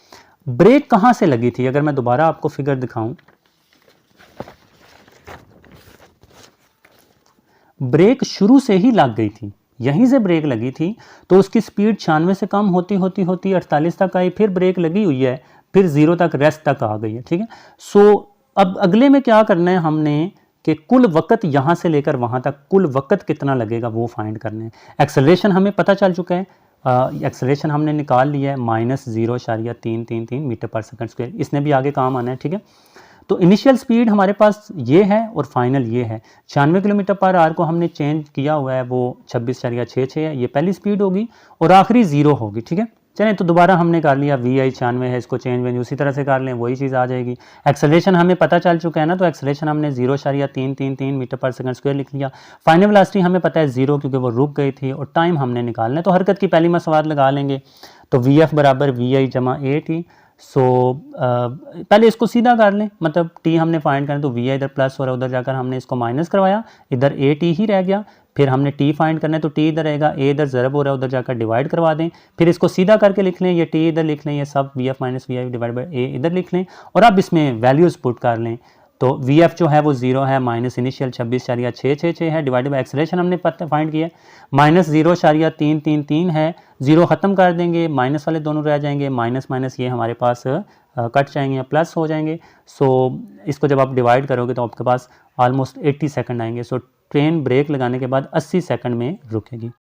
ब्रेक कहाँ से लगी थी, अगर मैं दोबारा आपको फिगर दिखाऊं, ब्रेक शुरू से ही लग गई थी, यहीं से ब्रेक लगी थी, तो उसकी स्पीड 96 से कम होती 48 तक आई, फिर ब्रेक लगी हुई है, फिर 0 तक रेस्ट तक आ गई है, ठीक है। सो अब अगले में क्या करना है हमने कि कुल वक़्त यहाँ से लेकर वहाँ तक कुल वक़्त कितना लगेगा वो फाइंड करना है। एक्सेलरेशन हमें पता चल चुका है, एक्सेलरेशन हमने निकाल लिया है, -0.333 मीटर पर सेकंड स्क्वायर, इसने भी आगे काम आना है, ठीक है। तो इनिशियल स्पीड हमारे पास ये है और फाइनल ये है, 96 किलोमीटर पर आवर को हमने चेंज किया हुआ है, वो 26.66 है, ये पहली स्पीड होगी और आखिरी 0 होगी, ठीक है। चलें, तो दोबारा हमने कर लिया, VI 96 है, इसको चेंज वेंज उसी तरह से कर लें, वही चीज़ आ जाएगी। एक्सेलरेशन हमें पता चल चुका है ना, तो एक्सेलरेशन हमने 0.333 मीटर पर सेकंड स्क्वायर लिख लिया। फाइनल वेलोसिटी हमें पता है 0 क्योंकि वो रुक गई थी, और टाइम हमने निकालना है, तो हरकत की पहली मसवाद लगा लेंगे, तो VF = VI = AT। सो पहले इसको सीधा कर लें, मतलब T हमने फाइंड करना, तो VI इधर प्लस हो रहा है, उधर जाकर हमने इसको माइनस करवाया, इधर AT ही रह गया, फिर हमने टी फाइंड करना है, तो टी इधर रहेगा, ए इधर ज़रब हो रहा है, उधर जाकर डिवाइड करवा दें, फिर इसको सीधा करके लिख लें, ये टी इधर लिख लें, ये सब V F minus V I divide by A इधर लिख लें, और अब इसमें वैल्यूज़ पुट कर लें। तो वी एफ जो है वो 0 है, माइनस इनिशियल 26.666 है, डिवाइड बाई एक्सेलरेशन हमने फाइंड किया माइनस 0.333 है, 0 ख़त्म कर देंगे, माइनस वाले दोनों रह जाएंगे, माइनस माइनस ये हमारे पास कट जाएंगे या प्लस हो जाएंगे। सो इसको जब आप डिवाइड करोगे तो आपके पास ऑलमोस्ट 80 सेकंड आएंगे। सो ट्रेन ब्रेक लगाने के बाद 80 सेकंड में रुकेगी।